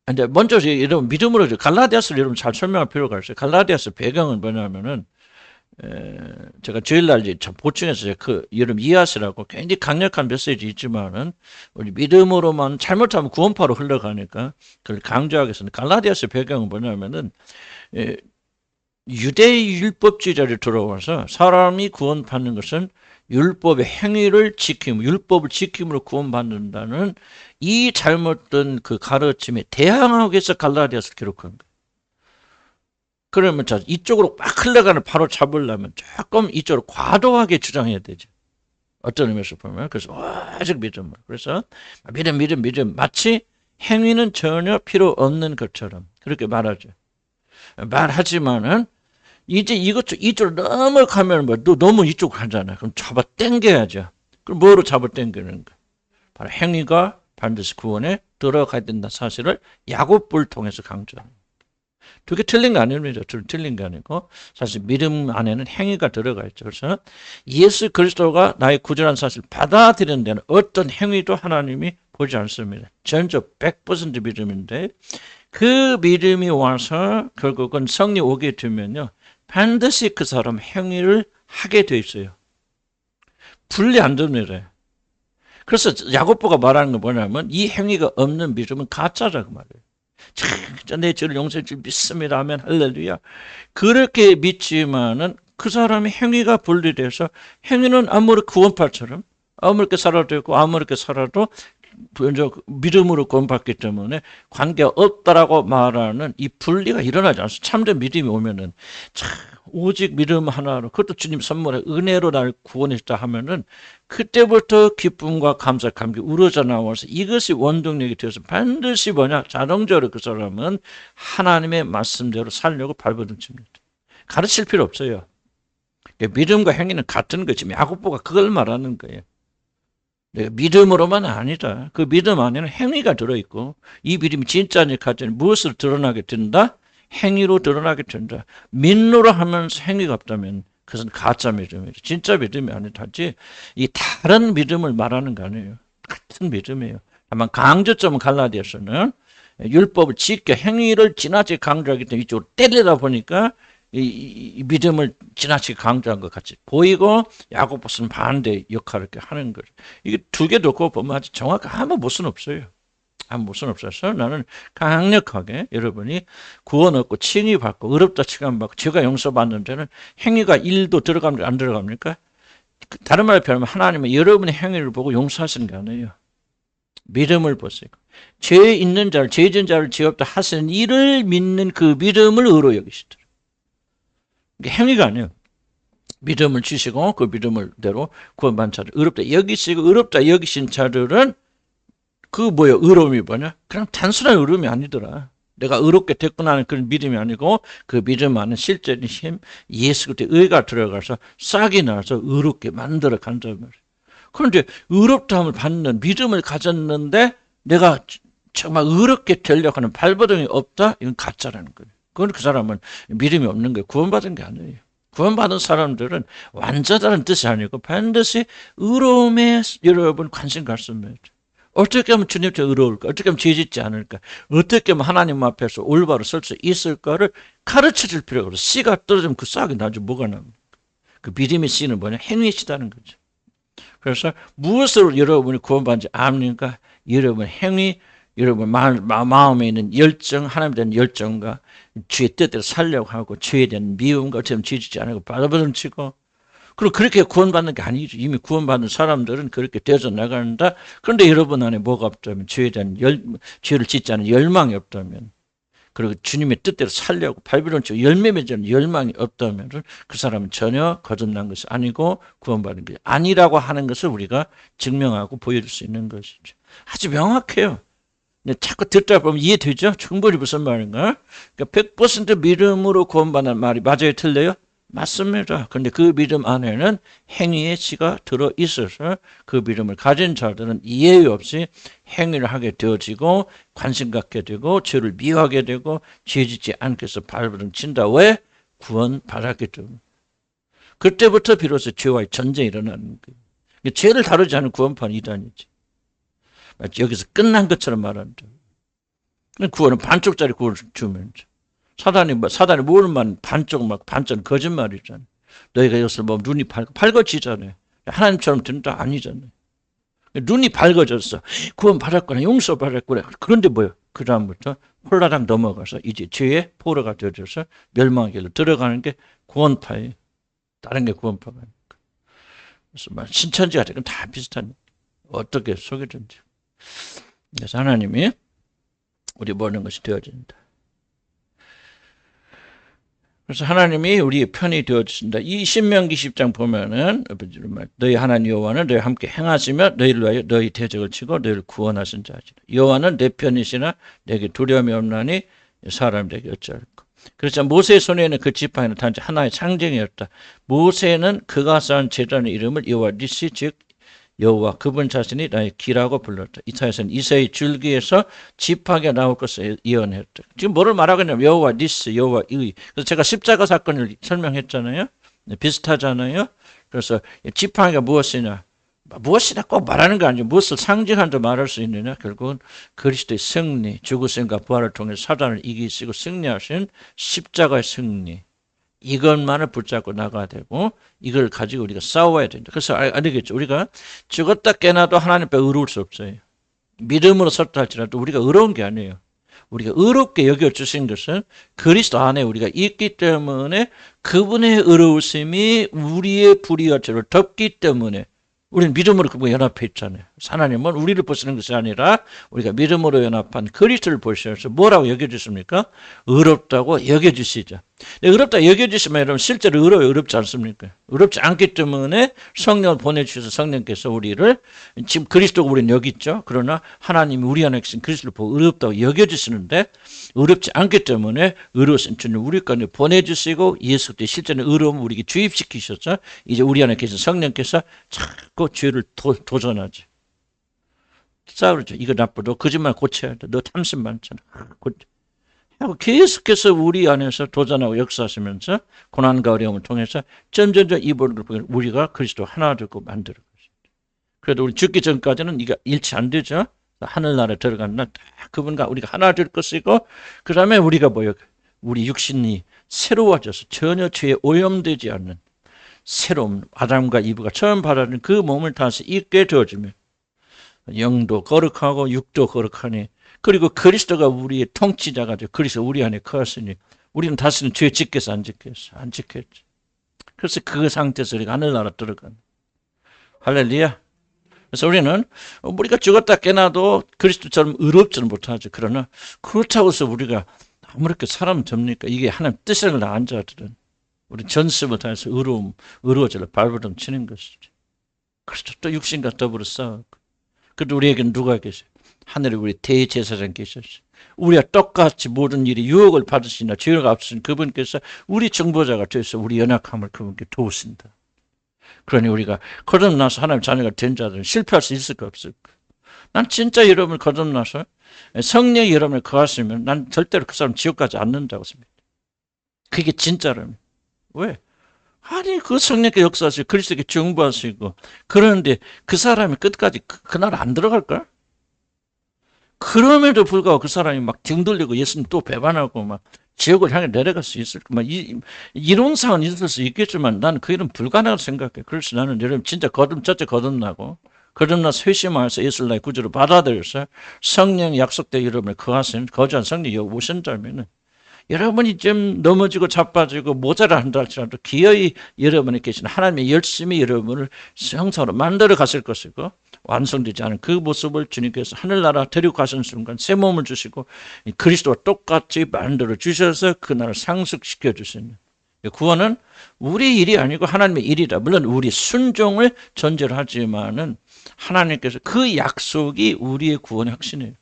근데 먼저 여러분 믿음으로 갈라디아서를 여러분 잘 설명할 필요가 있어요. 갈라디아서 배경은 뭐냐면은 제가 주일날 보충해서 그 여러분 이해하시라고 굉장히 강력한 메시지 있지만은 우리 믿음으로만 잘못하면 구원파로 흘러가니까 그걸 강조하기 위해서는 갈라디아서 배경은 뭐냐면은 유대의 율법주의자를 들어와서 사람이 구원받는 것은 율법의 행위를 지킴, 율법을 지킴으로 구원받는다는 이 잘못된 그 가르침에 대항하기 위해서 갈라디아서를 기록한 거예요. 그러면 자, 이쪽으로 막 흘러가는 바로 잡으려면 조금 이쪽으로 과도하게 주장해야 되죠. 어떤 의미에서 보면. 그래서 오직 믿음을. 그래서 믿음. 마치 행위는 전혀 필요 없는 것처럼 그렇게 말하죠. 말하지만은 이제 이쪽으로 넘어가면 뭐 너무 이쪽으로 가잖아. 그럼 잡아 당겨야죠. 그럼 뭐로 잡아 당기는 거야? 바로 행위가 반드시 구원에 들어가야 된다 사실을 야고보를 통해서 강조합니다. 두 개 틀린 거 아닙니다. 틀린 게 아니고 사실 믿음 안에는 행위가 들어가 있죠. 그래서 예수 그리스도가 나의 구주라는 사실을 받아들이는 데는 어떤 행위도 하나님이 보지 않습니다. 전적 100% 믿음인데 그 믿음이 와서 결국은 성령 오게 되면요. 반드시 그 사람 행위를 하게 돼 있어요. 분리 안 됩니다. 그래서 야고보가 말하는 건 뭐냐면 이 행위가 없는 믿음은 가짜라고 말해요. 진짜 내 죄를 용서해 줄 믿습니다 하면 할렐루야. 그렇게 믿지만은 그 사람의 행위가 분리돼서 행위는 아무리 구원파처럼 아무렇게 살아도 있고 아무렇게 살아도 믿음으로 구원받기 때문에 관계없다라고 말하는 이 분리가 일어나지 않습니다. 참된 믿음이 오면은 참 오직 믿음 하나로 그것도 주님 선물에 은혜로 날 구원했다 하면은 그때부터 기쁨과 감사, 감기 우러져 나와서 이것이 원동력이 되어서 반드시 뭐냐 자동적으로 그 사람은 하나님의 말씀대로 살려고 발버둥칩니다. 가르칠 필요 없어요. 믿음과 행위는 같은 거지. 야고보가 그걸 말하는 거예요. 믿음으로만 아니다. 그 믿음 안에는 행위가 들어있고 이 믿음이 진짜니 가짜니 무엇으로 드러나게 된다? 행위로 드러나게 된다. 믿노라 하면서 행위가 없다면 그것은 가짜 믿음이죠. 진짜 믿음이 아니다지 이 다른 믿음을 말하는 거 아니에요. 같은 믿음이에요. 다만 강조점은 갈라디아서는 율법을 지켜 행위를 지나치게 강조하기 때문에 이쪽으로 때리다 보니까 이 믿음을 지나치게 강조한 것 같이 보이고 야고보서는 반대 역할을 이렇게 하는 거죠. 이게 두 개 놓고 보면 아주 정확한 아무 못은 없어요. 아무 못은 없어서 나는 강력하게 여러분이 구원 얻고 칭의 받고 의롭다 칭함 받고 죄가 용서받는 데는 행위가 1도 들어갑니까 안 들어갑니까? 다른 말로 표현하면 하나님은 여러분의 행위를 보고 용서하시는 게 아니에요. 믿음을 보세요. 죄 있는 자를 죄 지은 자를 죄 없다 하시는 이를 믿는 그 믿음을 의로 여기시더라. 행위가 아니에요. 믿음을 주시고 그 믿음을대로 구원받은 자를 의롭다 여기시고 의롭다 여기신 자들은 그 뭐예요? 의로움이 뭐냐? 그냥 단순한 의로움이 아니더라. 내가 의롭게 됐구나 하는 그런 믿음이 아니고 그 믿음 안에 실제적인 힘 예수 그리스도의 의가 들어가서 싹이 나서 의롭게 만들어 간다는 말이에요. 그런데 의롭다함을 받는 믿음을 가졌는데 내가 정말 의롭게 되려고 하는 발버둥이 없다? 이건 가짜라는 거예요. 그건 그 사람은 믿음이 없는 거예요. 구원받은 게 아니에요. 구원받은 사람들은 완전하다는 뜻이 아니고 반드시 의로움에 여러분 관심 갖습니다. 어떻게 하면 주님께 의로울까? 어떻게 하면 죄 짓지 않을까? 어떻게 하면 하나님 앞에서 올바로 설 수 있을까를 가르쳐줄 필요가 없어요. 씨가 떨어지면 그 싹이 나중에 뭐가 납니까? 그 믿음의 씨는 뭐냐? 행위의 씨다는 거죠. 그래서 무엇으로 여러분이 구원받는지 압니까? 여러분 행위, 여러분 마음에 있는 열정, 하나님에 대한 열정과 주의 뜻대로 살려고 하고 죄에 대한 미움과 어쩌면 죄 짓지 않고 바라보는 치고 그리고 그렇게 구원받는 게 아니죠. 이미 구원받는 사람들은 그렇게 되어져 나간다. 그런데 여러분 안에 뭐가 없다면 죄에 대한 죄를 짓지 않은 열망이 없다면 그리고 주님의 뜻대로 살려고 발버둥 치고 열매 맺는 열망이 없다면 그 사람은 전혀 거듭난 것이 아니고 구원받은 것이 아니라고 하는 것을 우리가 증명하고 보여줄 수 있는 것이죠. 아주 명확해요. 자꾸 듣다 보면 이해되죠? 충분히 무슨 말인가? 그러니까 100% 믿음으로 구원받는 말이 맞아요? 틀려요? 맞습니다. 그런데 그 믿음 안에는 행위의 씨가 들어있어서 그 믿음을 가진 자들은 예외 없이 행위를 하게 되어지고 관심 갖게 되고 죄를 미워하게 되고 죄 짓지 않게 해서 발버둥 친다. 왜? 구원 받았기 때문에. 그때부터 비로소 죄와의 전쟁이 일어나는 거예요. 죄를 다루지 않은 구원파는 이단이지. 여기서 끝난 것처럼 말한다. 구원은 반쪽짜리 구원을 주면 사단이 모르면 반쪽 거짓말이잖아. 너희가 이것을 보면 눈이 밝아지잖아요. 하나님처럼 된다 아니잖아요. 눈이 밝아졌어. 구원 받았구나, 용서 받았구나. 그런데 뭐예요? 그 다음부터 홀라당 넘어가서 이제 죄의 포로가 되어져서 멸망의 길로 들어가는 게 구원파예요. 다른 게 구원파가 아니까. 그래서 신천지가 되건 다 비슷한 어떻게 속여진지. 그래서 하나님이 우리 보는 것이 되어진다. 그래서 하나님이 우리의 편이 되어주신다. 이 신명기 10장 보면은 너희 하나님 여호와는 너희 함께 행하시며 너희를 위하여 너희 대적을 치고 너희를 구원하신 자시라. 여호와는 내 편이시나 내게 두려움이 없나니 사람들에게 어찌할까. 그렇죠. 모세의 손에는 그 지팡이는 단지 하나의 상징이었다. 모세는 그가 쌓은 제단의 이름을 여호와 니시 즉 여호와 그분 자신이 나의 기라고 불렀다. 이사야서는 이새의 줄기에서 지팡이가 나올 것을 예언했다. 지금 뭐를 말하고 있냐면 여호와 니스, 여호와 의. 그래서 제가 십자가 사건을 설명했잖아요. 비슷하잖아요. 그래서 지팡이가 무엇이냐? 무엇이나 꼭 말하는 거 아니죠. 무엇을 상징한다 말할 수 있느냐? 결국은 그리스도의 승리, 죽으심과 부활을 통해 사단을 이기시고 승리하신 십자가의 승리. 이것만을 붙잡고 나가야 되고 이걸 가지고 우리가 싸워야 된다. 그래서 알겠죠. 우리가 죽었다 깨나도 하나님 앞에 의로울 수 없어요. 믿음으로 섰다 할지라도 우리가 의로운 게 아니에요. 우리가 의롭게 여겨주신 것은 그리스도 안에 우리가 있기 때문에 그분의 의로우심이 우리의 불의와 죄를 덮기 때문에 우리는 믿음으로 그분과 연합해 있잖아요. 하나님은 우리를 보시는 것이 아니라 우리가 믿음으로 연합한 그리스도를 보셔서 뭐라고 여겨주십니까? 의롭다고 여겨주시죠. 의롭다 여겨주시면 여러분 실제로 의롭지 않습니까? 의롭지 않기 때문에 성령을 보내주셔서 성령께서 우리를 지금 그리스도가 우리는 여기 있죠. 그러나 하나님이 우리 안에 계신 그리스도를 보고 의롭다고 여겨주시는데 의롭지 않기 때문에 의로우신 주님 우리 가운데 보내주시고 예수 그리스도의 실제는 의로움을 우리에게 주입시키셨죠. 이제 우리 안에 계신 성령께서 자꾸 죄를 도전하지. 싸우죠. 이거 나쁘다. 거짓말 고쳐야 돼. 너 탐심 많잖아. 하고 계속해서 우리 안에서 도전하고 역사하시면서 고난과 어려움을 통해서 점점점 우리가 그리스도 하나 되고 만들어 것입니다. 그래도 우리 죽기 전까지는 이게 일치 안 되죠. 하늘나라에 들어가는 날 그분과 우리가 하나 될 것이고 그 다음에 우리가 뭐예요? 우리 육신이 새로워져서 전혀 죄에 오염되지 않는 새로운 아담과 이브가 처음 받아들인 그 몸을 다시 입게 되어지면 영도 거룩하고 육도 거룩하니 그리고 그리스도가 우리의 통치자가 되어 그리스도 우리 안에 거하시니 우리는 다시는 죄 짓겠어 안 짓겠어? 안 짓겠지. 그래서 그 상태에서 우리가 하늘나라 들어가는 할렐루야. 그래서 우리는 우리가 죽었다 깨나도 그리스도처럼 의롭지는 못하죠. 그러나 그렇다고 해서 우리가 아무렇게 사람 접니까? 이게 하나님 뜻이라는 걸 안 자들은 우리 전심을 다해서 의로워지려 발버둥 치는 것이죠. 그래서 또 육신과 더불어 싸우고 그래도 우리에게는 누가 계세요? 하늘에 우리 대제사장 계셨어요. 우리와 똑같이 모든 일이 유혹을 받으시나 죄가 없으신 그분께서 우리 정보자가 되어서 우리 연약함을 그분께 도우신다. 그러니 우리가 거듭나서 하나님 자녀가 된 자들은 실패할 수 있을까 없을까? 난 진짜 여러분을 거듭나서 성령이 여러분을 거하시면 난 절대로 그 사람 지옥 가지 않는다고 생각합니다. 그게 진짜랍니다. 왜? 아니 그 성령께 역사하시고 그리스도께 중보하시고 그런데 그 사람이 끝까지 그날 안 들어갈까? 그럼에도 불구하고 그 사람이 막 등 돌리고 예수님 또 배반하고 막 지옥을 향해 내려갈 수 있을까? 막 이론상은 있을 수 있겠지만 나는 그 일은 불가능하다고 생각해. 그래서 나는 여러분 진짜 거듭나고 거듭나서 회심하여서 예수를 나의 구주로 받아들여서 성령이 약속된 여러분을 거하신 거저한 성령이 여기 오신다면은 여러분이 좀 넘어지고 자빠지고 모자라 한다 할지라도 기어이 여러분에 계신 하나님의 열심히 여러분을 형상으로 만들어 가실 것이고 완성되지 않은 그 모습을 주님께서 하늘나라 데리고 가시는 순간 새 몸을 주시고 그리스도와 똑같이 만들어 주셔서 그날을 상속시켜 주시는 구원은 우리 일이 아니고 하나님의 일이다. 물론 우리 순종을 전제로 하지만은 하나님께서 그 약속이 우리의 구원의 확신이에요.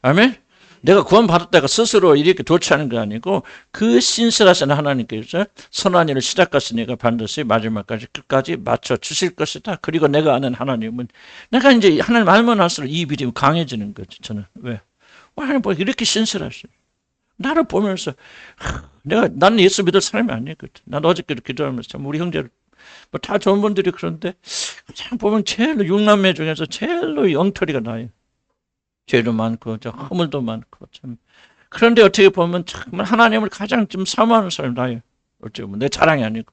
아멘? 내가 구원받았다가 스스로 이렇게 도취하는 게 아니고 그 신실하신 하나님께서 선한 일을 시작하신 이가 반드시 마지막까지 끝까지 맞춰 주실 것이다. 그리고 내가 아는 하나님은 내가 이제 하나님 알면 할수록 이 믿음이 강해지는 거죠. 저는 왜? 하나님 뭐 이렇게 신실하시네. 나를 보면서 나는 예수 믿을 사람이 아니거든. 난 어저께도 기도하면서 참 우리 형제를 뭐 다 좋은 분들이 그런데 참 보면 제일로 육남매 중에서 제일로 엉터리가 나요. 죄도 많고 허물도 많고 참 그런데 어떻게 보면 정말 하나님을 가장 좀 사모하는 사람이 나요. 어떻게 보면 내 자랑이 아니고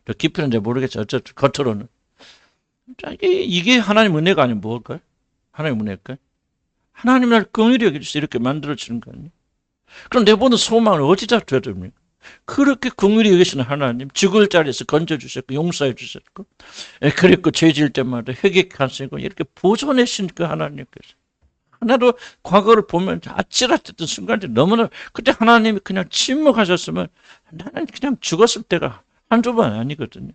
더 깊이는 잘 모르겠죠. 어쨌든 겉으로는 이게 하나님 은혜가 아니면 뭘까요? 하나님 은혜일까요? 하나님이 날 긍휼히 여기셔서 이렇게 만들어주는 거 아니에요? 그럼 내 모든 소망을 어디다 둬야 됩니까? 그렇게 긍휼히 여기시는 하나님 죽을 자리에서 건져주셨고 용서해 주셨고 그리고 죄 지을 때마다 회개하시고 이렇게 보존해 주신 그 하나님께서 나도 과거를 보면 아찔했던 순간들이 너무나, 그때 하나님이 그냥 침묵하셨으면 나는 그냥 죽었을 때가 한두 번 아니거든요.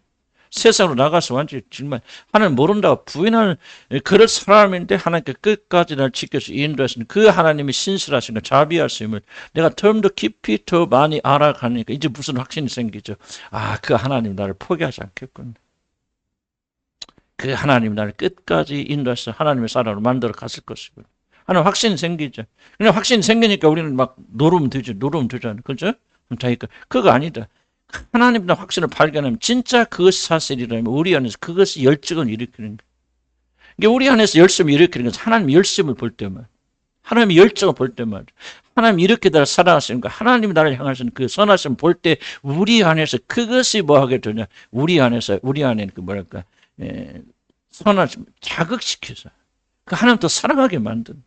세상으로 나가서 완전히 정말 하나님 모른다고 부인할 그럴 사람인데 하나님께 끝까지 날 지켜서 인도하시는 그 하나님의 신실하신 거, 자비하심을 내가 좀 더 깊이 더 많이 알아가니까 이제 무슨 확신이 생기죠. 아, 그 하나님 나를 포기하지 않겠군. 그 하나님 나를 끝까지 인도해서 하나님의 사람으로 만들어 갔을 것이고 하는 확신이 생기죠. 그냥 확신이 생기니까 우리는 막 노르면 되죠. 노르면 되잖아요. 그죠? 자기가 그거 아니다. 하나님의 확신을 발견하면 진짜 그것이 사실이라면 우리 안에서 그것이 열정을 일으키는 거예요. 이게 우리 안에서 열심을 일으키는 것은 하나님의 열심을 볼 때만, 하나님의 열정을 볼 때만, 하나님이 이렇게 나를 사랑하시는 거, 하나님이 나를 향하시는 그 선하심을 볼 때 우리 안에서 그것이 뭐 하게 되냐? 우리 안에 그 뭐랄까 선하심 자극시켜서 그 하나님 더 사랑하게 만든.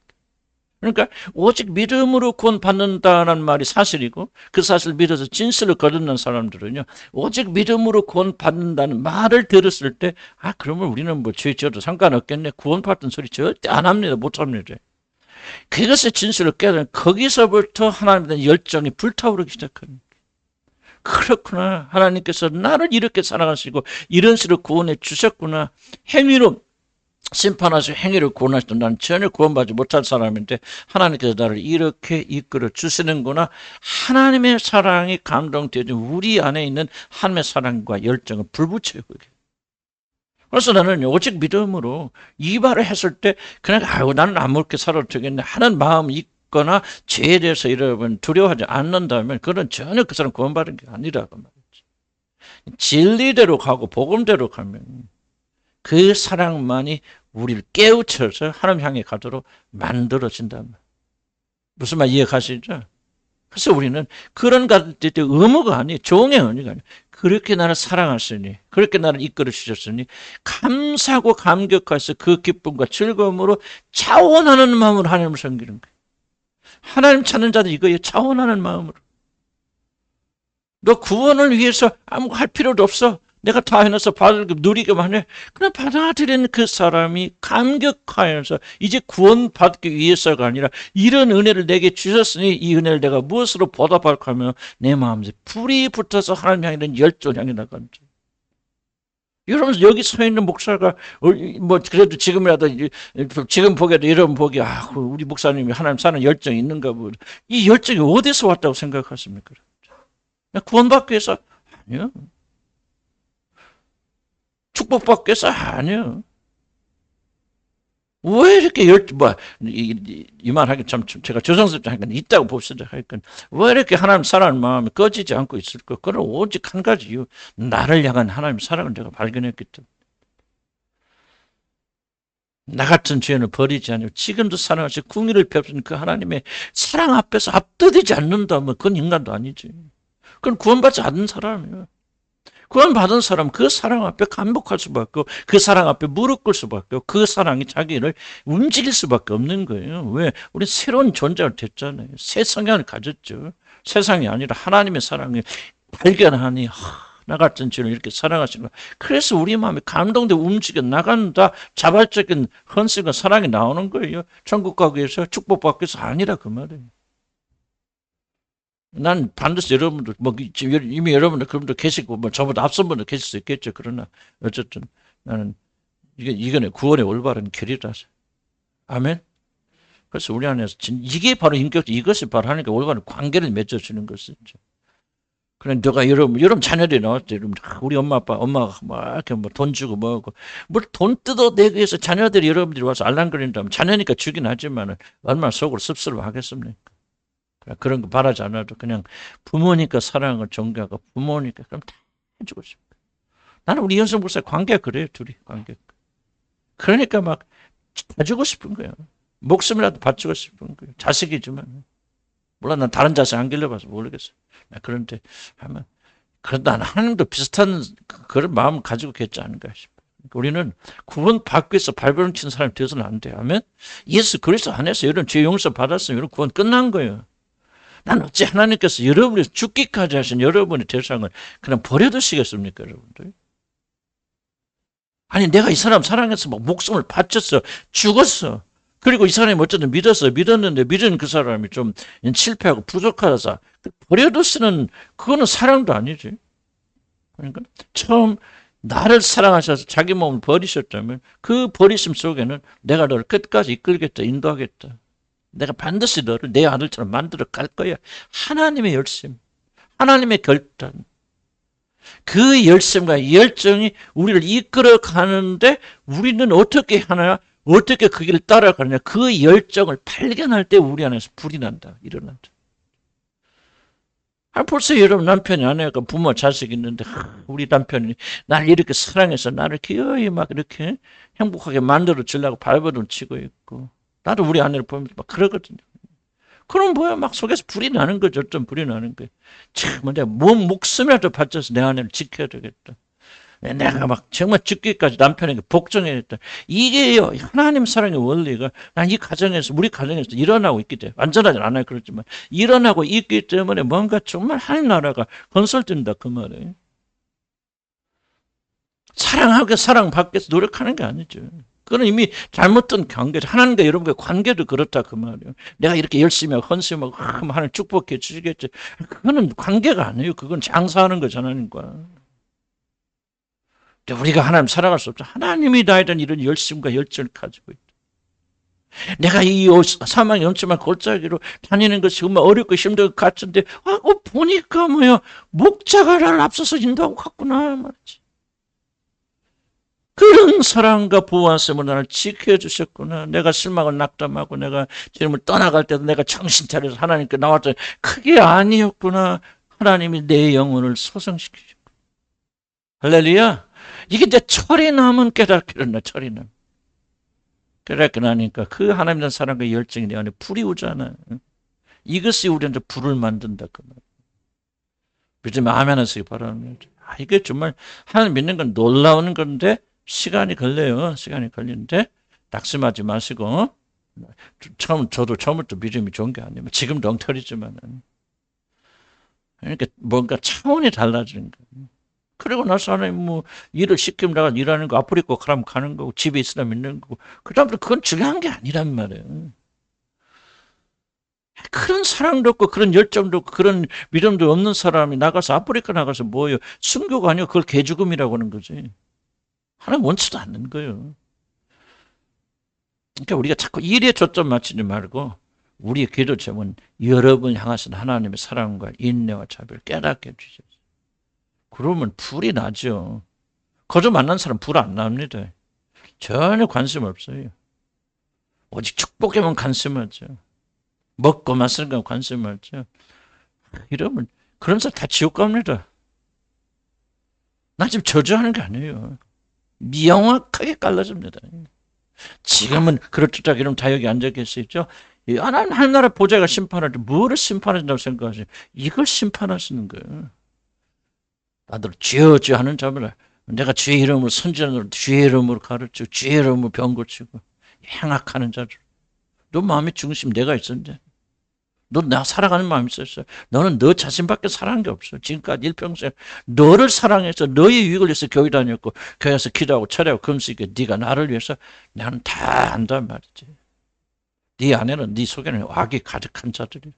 그러니까 오직 믿음으로 구원받는다는 말이 사실이고 그 사실을 믿어서 진실을 거듭난 사람들은요 오직 믿음으로 구원받는다는 말을 들었을 때 아 그러면 우리는 뭐 죄 지어도 상관없겠네 구원받던 소리 절대 안 합니다. 못합니다. 그것의 진실을 깨달은 거기서부터 하나님에 대한 열정이 불타오르기 시작합니다. 그렇구나. 하나님께서 나를 이렇게 사랑하시고 이런 식으로 구원해 주셨구나. 행위로 심판하시고 행위를 구원하시던 난 전혀 구원받지 못한 사람인데 하나님께서 나를 이렇게 이끌어 주시는구나. 하나님의 사랑이 감동되어진 우리 안에 있는 하나님의 사랑과 열정을 불붙여요. 그래서 나는 오직 믿음으로 이 말을 했을 때 그냥 아이고 나는 아무렇게 살아도 되겠네 하는 마음이 있거나 죄에 대해서 여러분 두려워하지 않는다면 그건 전혀 그 사람 구원받은 게 아니라고 말이지. 진리대로 가고 복음대로 가면 그 사랑만이 우리를 깨우쳐서 하나님 향해 가도록 만들어진다면 무슨 말 이해가시죠? 그래서 우리는 그런 가운데 의무가 아니에요. 종의 의무가 아니에요. 그렇게 나를 사랑하시니 그렇게 나를 이끌어 주셨으니 감사하고 감격해서 그 기쁨과 즐거움으로 차원하는 마음으로 하나님을 섬기는 거예요. 하나님 찾는 자들 이거예요. 차원하는 마음으로. 너 구원을 위해서 아무 할 필요도 없어. 내가 다 해놔서 누리기만 해. 그냥 받아들이는 그 사람이 감격하여서 이제 구원받기 위해서가 아니라 이런 은혜를 내게 주셨으니 이 은혜를 내가 무엇으로 보답할까 하면 내 마음에 불이 붙어서 하나님 향해 있는 열정 향해 나간다. 여러분 여기 서 있는 목사가 뭐 그래도 지금이라도 지금 보기에도 이런 보기 아 우리 목사님이 하나님 사는 열정이 있는가 보다. 이 열정이 어디서 왔다고 생각하십니까? 구원받기 위해서 아니요. 축복받기 위해서 아니요. 왜 이렇게 이 말하기 참 제가 조성스럽지 하니까 있다고 봅시다. 하니까 왜 이렇게 하나님 사랑하는 마음이 꺼지지 않고 있을까? 그건 오직 한 가지 이유. 나를 향한 하나님 사랑을 내가 발견했기 때문에. 나 같은 죄는 버리지 않고 지금도 사랑하시고 궁리를 베푸는 그 하나님의 사랑 앞에서 압도되지 않는다면 그건 인간도 아니지. 그건 구원받지 않는 사람이에요. 구원받은 사람 그 사랑 앞에 감복할 수밖에 없고 그 사랑 앞에 무릎 꿇을 수밖에 없고 그 사랑이 자기를 움직일 수밖에 없는 거예요. 왜? 우리 새로운 존재가 됐잖아요. 새 성향을 가졌죠. 세상이 아니라 하나님의 사랑을 발견하니 나 같은 죄를 이렇게 사랑하시는 거예요. 그래서 우리 마음이 감동되고 움직여 나간다. 자발적인 헌신과 사랑이 나오는 거예요. 천국 가기 위해서 축복받기 위해서 아니라 그 말이에요. 난 반드시 여러분들 뭐 이미 여러분들 그분도 계시고 뭐 저보다 앞선 분도 계실 수 있겠죠. 그러나 어쨌든 나는 이거는 구원의 올바른 길이라서 아멘. 그래서 우리 안에서 이게 바로 인격 이것이 바로 하나님과 올바른 관계를 맺어주는 것이죠. 그래 너가 여러분 자녀들이 나왔을 때 우리 엄마가 막 이렇게 뭐 돈 주고 뭐하고 뭘 돈 뜯어내기 위해서 자녀들이 여러분들이 와서 알랑거린다면 자녀니까 주긴 하지만은 얼마나 속으로 씁쓸하겠습니까? 그런 거 바라지 않아도 그냥 부모니까 사랑을 존경하고 부모니까 그럼 다 해주고 싶어. 나는 우리 연성 목사 관계가 그래요. 둘이 관계가. 그러니까 막 다 주고 싶은 거예요. 목숨이라도 바치고 싶은 거예요. 자식이지만. 물론 난 다른 자식 안 길러봐서 모르겠어요. 그런데 하면 그런데 나는 하나님도 비슷한 그런 마음을 가지고 계지 않을까 싶어요. 우리는 구원 받기 위해서 발버둥 치는 사람이 되어서는 안 돼요. 아멘? 예수 그리스도 안에서 이런 죄 용서 받았으면 이런 구원 끝난 거예요. 난 어찌 하나님께서 여러분이 죽기까지 하신 여러분의 대상을 그냥 버려두시겠습니까, 여러분들? 아니, 내가 이 사람 사랑해서 막 목숨을 바쳤어. 죽었어. 그리고 이 사람이 어쨌든 믿었는데 믿은 그 사람이 좀 실패하고 부족하다. 버려뒀으는 그거는 사랑도 아니지. 그러니까 처음 나를 사랑하셔서 자기 몸을 버리셨다면 그 버리심 속에는 내가 너를 끝까지 이끌겠다, 인도하겠다. 내가 반드시 너를 내 아들처럼 만들어 갈 거야. 하나님의 열심, 하나님의 결단. 그 열심과 열정이 우리를 이끌어 가는데 우리는 어떻게 하나? 어떻게 그 길을 따라가느냐? 그 열정을 발견할 때 우리 안에서 불이 난다, 일어난다. 벌써 여러분 남편이 아내가 부모 자식 있는데 우리 남편이 나를 이렇게 사랑해서 나를 기어이 막 이렇게 행복하게 만들어 주려고 발버둥 치고 있고 나도 우리 아내를 보면서 막 그러거든요. 그럼 뭐야 막 속에서 불이 나는 거죠. 좀 불이 나는 거예요. 참 내가 목숨이라도 바쳐서 내 아내를 지켜야 되겠다. 내가 막 정말 죽기까지 남편에게 복종해야겠다. 이게요 하나님 사랑의 원리가 난 이 가정에서 우리 가정에서 일어나고 있기 때문에 완전하지 않아요. 그렇지만 일어나고 있기 때문에 뭔가 정말 하나님 나라가 건설된다 그 말이에요. 사랑하게 사랑받기 위해서 노력하는 게 아니죠. 그건 이미 잘못된 관계죠. 하나님과 여러분과의 관계도 그렇다 그 말이에요. 내가 이렇게 열심히 하고 헌신하고 하나님 축복해 주시겠지. 그거는 관계가 아니에요. 그건 장사하는 거죠 하나님과. 우리가 하나님 살아갈 수 없죠. 하나님이 나에 대한 이런 열심과 열정을 가지고 있다. 내가 이 사망의 영점한 골짜기로 다니는 것이 정말 어렵고 힘들 것 같은데 보니까 뭐야 목자가 나를 앞서서 인도하고 갔구나 말이지. 그런 사랑과 보호하심으로 나를 지켜주셨구나. 내가 실망을 낙담하고 내가 주님을 떠나갈 때도 내가 정신 차려서 하나님께 나왔더니 그게 아니었구나. 하나님이 내 영혼을 소성시키셨구나. 할렐루야. 이게 이제 철이 나면 깨닫게 된다. 철이 나면. 깨닫게 나니까 그 하나님에 대한 사랑과 열정이 내 안에 불이 오잖아. 이것이 우리한테 불을 만든다. 그 말. 믿으면 아멘 하시기 바랍니다. 이게 정말 하나님 믿는 건 놀라운 건데 시간이 걸려요. 시간이 걸리는데 낙심하지 마시고 저도 처음부터 믿음이 좋은 게 아니에요. 지금도 엉터리지만 그러니까 뭔가 차원이 달라지는 거예요. 그리고 나서 하나님 뭐 일을 시키면 내가 일하는 거 아프리카 가라면 가는 거고 집에 있으라 믿는 거고 그 다음부터 그건 중요한 게 아니란 말이에요. 그런 사랑도 없고 그런 열정도 없고 그런 믿음도 없는 사람이 나가서 아프리카 나가서 뭐예요? 순교가 아니고 그걸 개죽음이라고 하는 거지. 하나님 원치도 않는 거예요. 그러니까 우리가 자꾸 일에 초점 맞추지 말고 우리의 기도 제목은 여러분 향하신 하나님의 사랑과 인내와 자비를 깨닫게 해주셔서 그러면 불이 나죠. 거저 만난 사람 불 안 납니다. 전혀 관심 없어요. 오직 축복에만 관심하죠. 먹고 마시는 건 관심하죠. 이러면 그런 사람 다 지옥 갑니다. 나 지금 저주하는 게 아니에요. 명확하게 갈라집니다. 지금은 그렇다 이러면 다 여기 앉아 계시죠. 하나님 나라 보좌가 심판할 때 뭐를 심판하신다고 생각하세요? 이걸 심판하시는 거예요. 나들 주여 주여 하는 자마다 내가 주의 이름으로 선지자로 주의 이름으로 가르치고 주의 이름으로 병 고치고 행악하는 자들. 너 마음의 중심 내가 있었는데 너 나 사랑하는 마음이 있었어. 너는 너 자신밖에 사랑한 게 없어. 지금까지 일평생 너를 사랑해서 너의 유익을 위해서 교회 다녔고 교회에서 기도하고 철회하고 금식에 네가 나를 위해서 나는 다 안단 말이지. 네 안에는 네 속에는 악이 가득한 자들이야.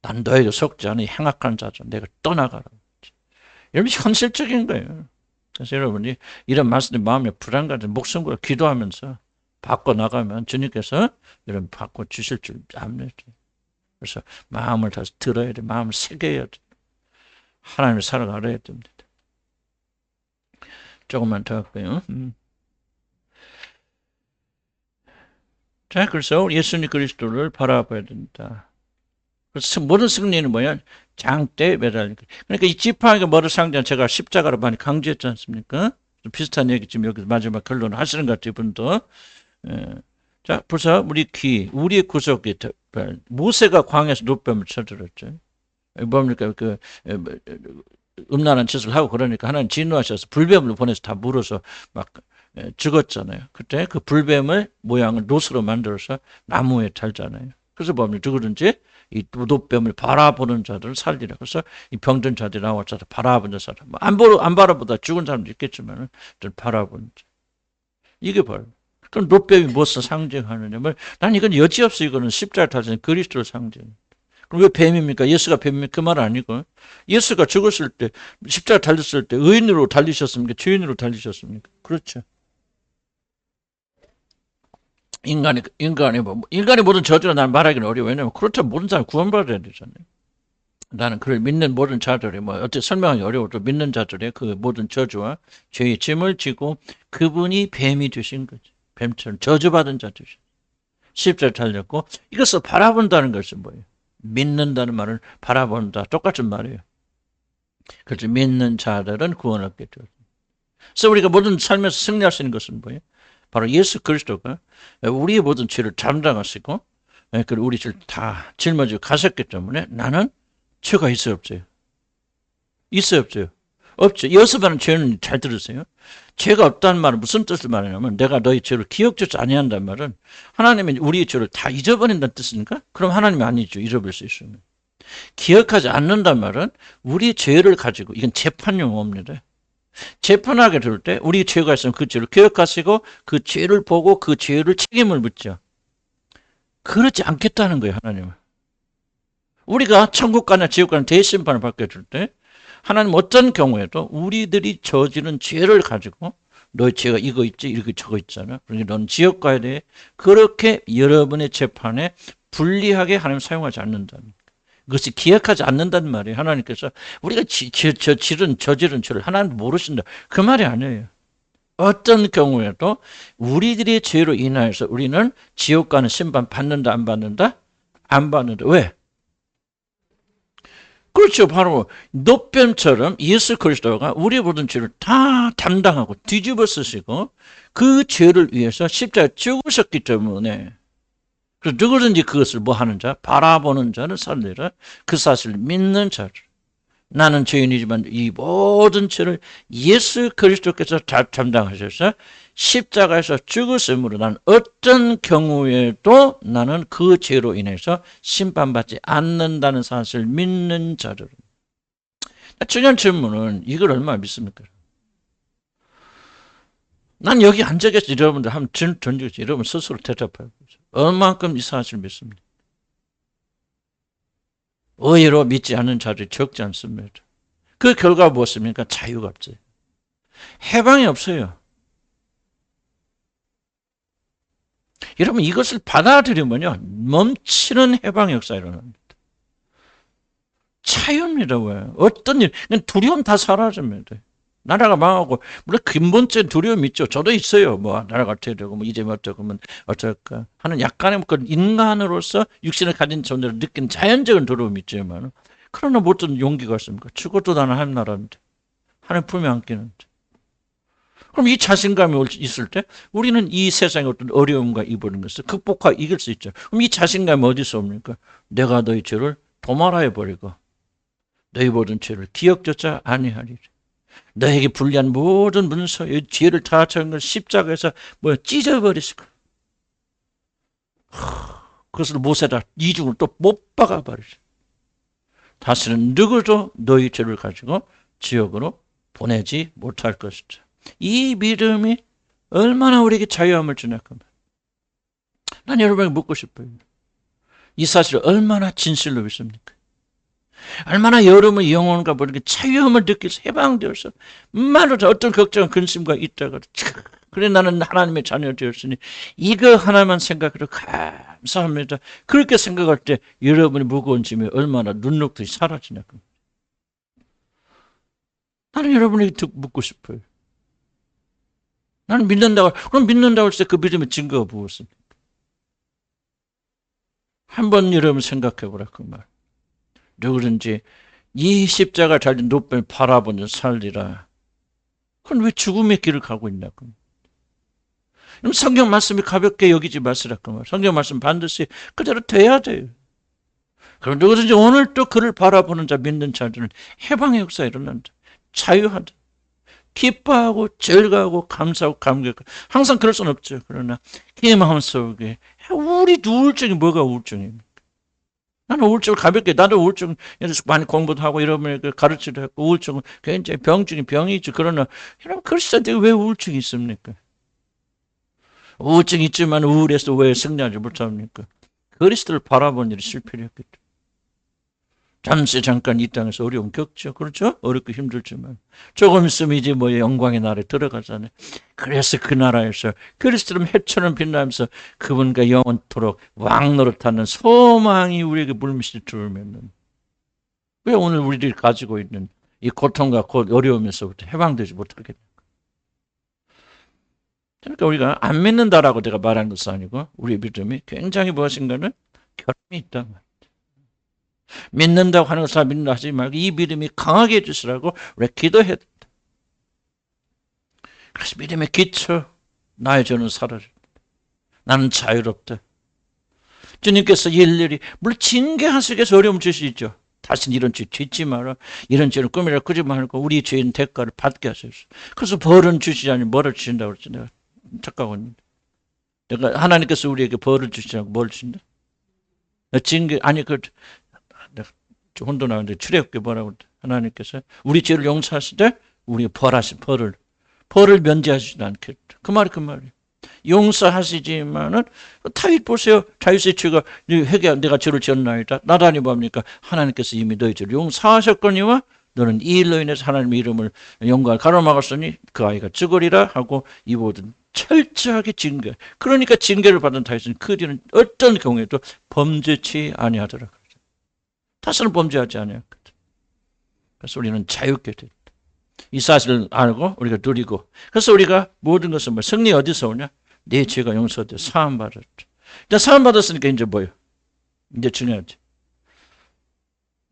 난 너에게 속지 않은 행악한 자들 내가 떠나가라. 여러분 현실적인 거예요. 그래서 여러분이 이런 말씀이 마음에 불안감을 목숨 걸어 기도하면서 바꿔나가면 주님께서 여러분 바꿔주실 줄 압니다. 그래서 마음을 다시 들어야 돼. 마음을 새겨야 돼. 하나님의 사랑을 알아야 됩니다. 조금만 더 할까요? 자, 그래서 예수님 그리스도를 바라봐야 된다. 그래서 모든 승리는 뭐야? 장대에 매달린 거예요. 그러니까 이 지팡이가 뭐를 상징하는 제가 십자가로 많이 강조했지 않습니까? 좀 비슷한 얘기 지금 여기 마지막 결론을 하시는 것 같아요. 이분도. 자, 벌써 우리 우리의 구속이 모세가 광야에서 노뱀을 쳐들었죠. 뭡니까? 그 음란한 짓을 하고 그러니까 하나님 진노하셔서 불뱀을 보내서 다 물어서 막 죽었잖아요. 그때 그 불뱀의 모양을 노스로 만들어서 나무에 달잖아요. 그래서 보면 누구든지 이 노뱀을 바라보는 자들을 살리라. 그래서 이 병든 자들이 나와서 바라보는 사람. 안 바라보다 죽은 사람도 있겠지만 바라보는 자. 이게 바로 그럼 노뱀이 무엇을 상징하느냐? 난 이건 여지없어. 이거는 십자가 달린 그리스도를 상징. 그럼 왜 뱀입니까? 예수가 뱀입니까? 그 말 아니고. 예수가 죽었을 때, 십자가 달렸을 때 의인으로 달리셨습니까? 죄인으로 달리셨습니까? 그렇죠. 인간이 모든 저주라 난 말하기는 어려워. 왜냐면 그렇다면 모든 사람이 구원받아야 되잖아요. 나는 그를 믿는 모든 자들이 어떻게 설명하기 어려워도 믿는 자들의 그 모든 저주와 죄의 짐을 지고 그분이 뱀이 되신 거죠. 뱀처럼 저주받은 자 되신. 십자를 달렸고 이것을 바라본다는 것은 뭐예요? 믿는다는 말은 바라본다. 똑같은 말이에요. 그래서 믿는 자들은 구원을 얻게 되었습니다. 그래서 우리가 모든 삶에서 승리할 수 있는 것은 뭐예요? 바로 예수 그리스도가 우리의 모든 죄를 담당하시고 그리고 우리 죄를 다 짊어지고 가셨기 때문에 나는 죄가 있어요, 없어요? 있어요, 없어요? 없죠. 여수반은 죄는 잘 들으세요. 죄가 없다는 말은 무슨 뜻을 말하냐면 내가 너희 죄를 기억조차 아니한다는 말은 하나님이 우리의 죄를 다 잊어버린다는 뜻입니까? 그럼 하나님이 아니죠. 잊어버릴 수 있으면. 기억하지 않는다는 말은 우리의 죄를 가지고 이건 재판 용어입니다. 재판하게 될 때 우리 죄가 있으면 그 죄를 기억하시고 그 죄를 보고 그 죄를 책임을 묻죠. 그렇지 않겠다는 거예요, 하나님은. 우리가 천국 가나 지옥 가나 대심판을 받게 될 때 하나님 어떤 경우에도 우리들이 저지른 죄를 가지고 너의 죄가 이거 있지 이거 저거 있잖아. 그러니까 너는 지옥 가야 돼. 그렇게 여러분의 재판에 불리하게 하나님 사용하지 않는다는 거예요. 그것이 기억하지 않는다는 말이에요. 하나님께서 우리가 저지른 죄를 하나님 모르신다. 그 말이 아니에요. 어떤 경우에도 우리들의 죄로 인하여서 우리는 지옥 가는 심판 받는다 안 받는다? 안 받는다. 왜? 그렇죠. 바로 노뱀처럼 예수 그리스도가 우리의 모든 죄를 다 담당하고 뒤집어 쓰시고 그 죄를 위해서 십자가에 죽으셨기 때문에 그래서 누구든지 그것을 뭐 하는 자? 바라보는 자는 살리라. 그 사실을 믿는 자를. 나는 죄인이지만 이 모든 죄를 예수 그리스도께서 다 담당하셔서 십자가에서 죽으심으로 난 어떤 경우에도 나는 그 죄로 인해서 심판받지 않는다는 사실을 믿는 자들. 중요한 질문은 이걸 얼마나 믿습니까? 난 여기 앉아 계신 여러분들 한번 던지겠지. 여러분 스스로 대답해 보세요. 얼마만큼 이 사실을 믿습니까? 의외로 믿지 않는 자들이 적지 않습니다. 그 결과가 무엇입니까? 자유가 없어요. 해방이 없어요. 여러분 이것을 받아들이면요. 멈추는 해방 역사가 일어납니다. 자유입니다. 왜? 어떤 일, 두려움 다 사라집니다. 나라가 망하고 물론 근본적인 두려움이 있죠. 저도 있어요. 뭐 나라가 어떻게 되고 뭐 이제 어쩌고 뭐 어쩔까 하는 약간의 그 인간으로서 육신을 가진 존재를 느끼는 자연적인 두려움이 있지만 그러나 어떤 용기가 있습니까? 죽어도 나는 하나님 나라인데 하나님 품에 안기는데 그럼 이 자신감이 있을 때 우리는 이 세상의 어떤 어려움과 이보는 것을 극복하고 이길 수 있죠. 그럼 이 자신감이 어디서 옵니까? 내가 너희 죄를 도말하여 버리고 너희 모든 죄를 기억조차 아니하리라. 너에게 불리한 모든 문서의 죄를 다 적은 걸 십자가에서 찢어버리시고 그것을 못에다 이중을 또 못 박아버리죠. 다시는 누구도 너희 죄를 가지고 지옥으로 보내지 못할 것이다. 이 믿음이 얼마나 우리에게 자유함을 주냐. 난 여러분에게 묻고 싶어요. 이 사실을 얼마나 진실로 믿습니까? 얼마나 여러분의 영혼과 모르게 자유함을 느껴서 해방되어서 말로 어떤 걱정 근심과 있다가 그래 나는 하나님의 자녀 되었으니 이거 하나만 생각해도 감사합니다. 그렇게 생각할 때 여러분의 무거운 짐이 얼마나 눈녹듯이 사라지냐. 나는 여러분에게 묻고 싶어요. 나는 믿는다고 그럼 믿는다고 할 때 그 믿음의 증거가 무엇입니까? 한번 여러분 생각해 보라 그 말. 누구든지 이 십자가 달린 노뱀을 바라보는 살리라. 그건 왜 죽음의 길을 가고 있냐고. 그럼 성경 말씀이 가볍게 여기지 마시라 그 말. 성경 말씀 반드시 그대로 돼야 돼요. 그럼 누구든지 오늘 또 그를 바라보는 자 믿는 자들은 해방의 역사가 일어난다. 자유하다. 기뻐하고 즐거워하고 감사하고 감격하고 항상 그럴 수는 없죠. 그러나 이 마음속에 우리 우울증이 뭐가 우울증입니까? 나는 우울증을 가볍게 나도 우울증 많이 공부도 하고 이러면 가르치도 했고 우울증은 굉장히 병증이 병이죠. 그러나 여러분 그러시는데 왜 우울증이 있습니까? 우울증이 있지만 우울해서 왜 승리하지 못합니까? 그리스도를 바라보는 일이 실패했겠죠. 잠시 잠깐 이 땅에서 어려움 겪죠. 그렇죠? 어렵고 힘들지만 조금 있으면 이제 뭐 영광의 나라에 들어가잖아요. 그래서 그 나라에서 그리스도는 해처럼 빛나면서 그분과 영원토록 왕노릇하는 소망이 우리에게 물밀실 들으면 왜 오늘 우리들이 가지고 있는 이 고통과 어려움에서부터 해방되지 못하겠냐. 그러니까 우리가 안 믿는다라고 제가 말하는 것은 아니고 우리 믿음이 굉장히 무엇인가는 결함이 있다. 믿는다고 하는 것을 믿는다 하지 말고 이 믿음이 강하게 해주시라고 우리가 기도해야 된다. 그래서 믿음의 기초, 나의 죄는 사라졌다. 나는 자유롭다. 주님께서 일일이 물론 징계하시기 위해서 어려움 주시죠. 다시는 이런 죄 짓지 마라. 이런 죄는 꿈이라 꾸지 말고 우리 죄인 대가를 받게 하소서. 그래서 벌은 주시지 않으면 뭐를 주신다고 그랬지. 내가 착각했는데. 내가 하나님께서 우리에게 벌을 주시지 않고 뭘 주신다? 징계 아니 내가 혼돈 나오는데 출애굽기 뭐라고 하나님께서 우리 죄를 용서하실 때 우리 벌하신 벌을 면제하시지 않겠다. 그 말이에요. 용서하시지만은 타윗 보세요. 다윗의 죄가 회개 내가 죄를 지었나이다. 나단이 뭡니까? 하나님께서 이미 너희 죄를 용서하셨거니와 너는 이 일로 인해서 하나님의 이름을 영광을 가로막았으니 그 아이가 죽으리라 하고 이 모든 철저하게 징계. 그러니까 징계를 받은 다윗은 그 뒤는 어떤 경우에도 범죄치 아니하더라. 다시는 범죄하지 아니하거든. 그래서 우리는 자유롭게 됐다. 이 사실을 알고 우리가 누리고 그래서 우리가 모든 것은 승리 어디서 오냐? 내 죄가 용서돼 사함 받았다. 이제 사함 받았으니까 이제 뭐예요? 이제 중요하지.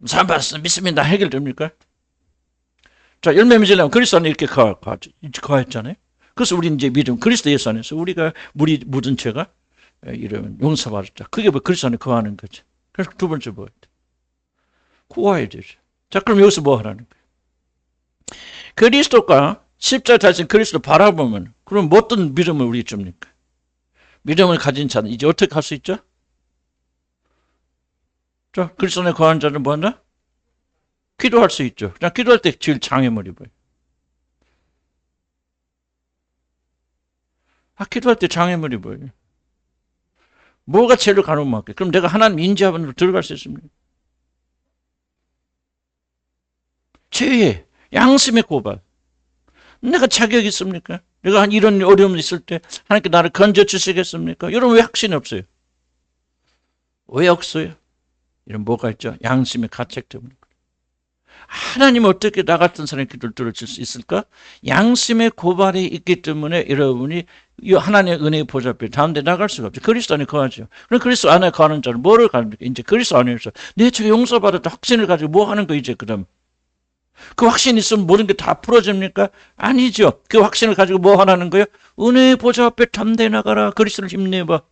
사함 받았으면 믿습니다. 해결됩니까? 자, 열매 맺으려면 그리스도 안에 이렇게 거했잖아요. 그래서 우리 이제 믿음 그리스도 예수 안에서 우리가 묻은 죄가 이러면 용서받았다. 그게 뭐 그리스도 안에 거하는 거지. 그래서 두 번째 뭐예요? 구해야 되죠. 자, 그럼 여기서 뭐 하라는 거예요? 그리스도가 십자가 달린 그리스도 바라보면 그럼 어떤 믿음을 우리 줍니까? 믿음을 가진 자는 이제 어떻게 할 수 있죠? 자, 그리스도 안에 거하는 자는 뭐 한다? 기도할 수 있죠. 그냥 기도할 때 제일 장애물이 뭐예요? 기도할 때 장애물이 뭐예요? 뭐가 제일 가로막게? 그럼 내가 하나님 인지하면 들어갈 수 있습니까? 죄의 양심의 고발. 내가 자격이 있습니까? 내가 이런 어려움이 있을 때 하나님께 나를 건져주시겠습니까? 여러분 왜 확신이 없어요? 왜 없어요? 이런 뭐가 있죠? 양심의 가책 때문에. 하나님은 어떻게 나 같은 사람의 기도를 들어줄 수 있을까? 양심의 고발이 있기 때문에 여러분이 하나님의 은혜의 보좌 앞에 다음 데 나갈 수가 없죠. 그리스도 안에 거하죠. 그럼 그리스도 안에 거하는 자는 뭐를 가는 거예요? 이제 그리스도 안에서 내 죄 용서받았다 확신을 가지고 뭐 하는 거 이제 그다음 그 확신이 있으면 모든 게 다 풀어집니까? 아니죠. 그 확신을 가지고 뭐 하라는 거예요? 은혜의 보좌 앞에 담대히 나가라. 그리스도를 힘내봐.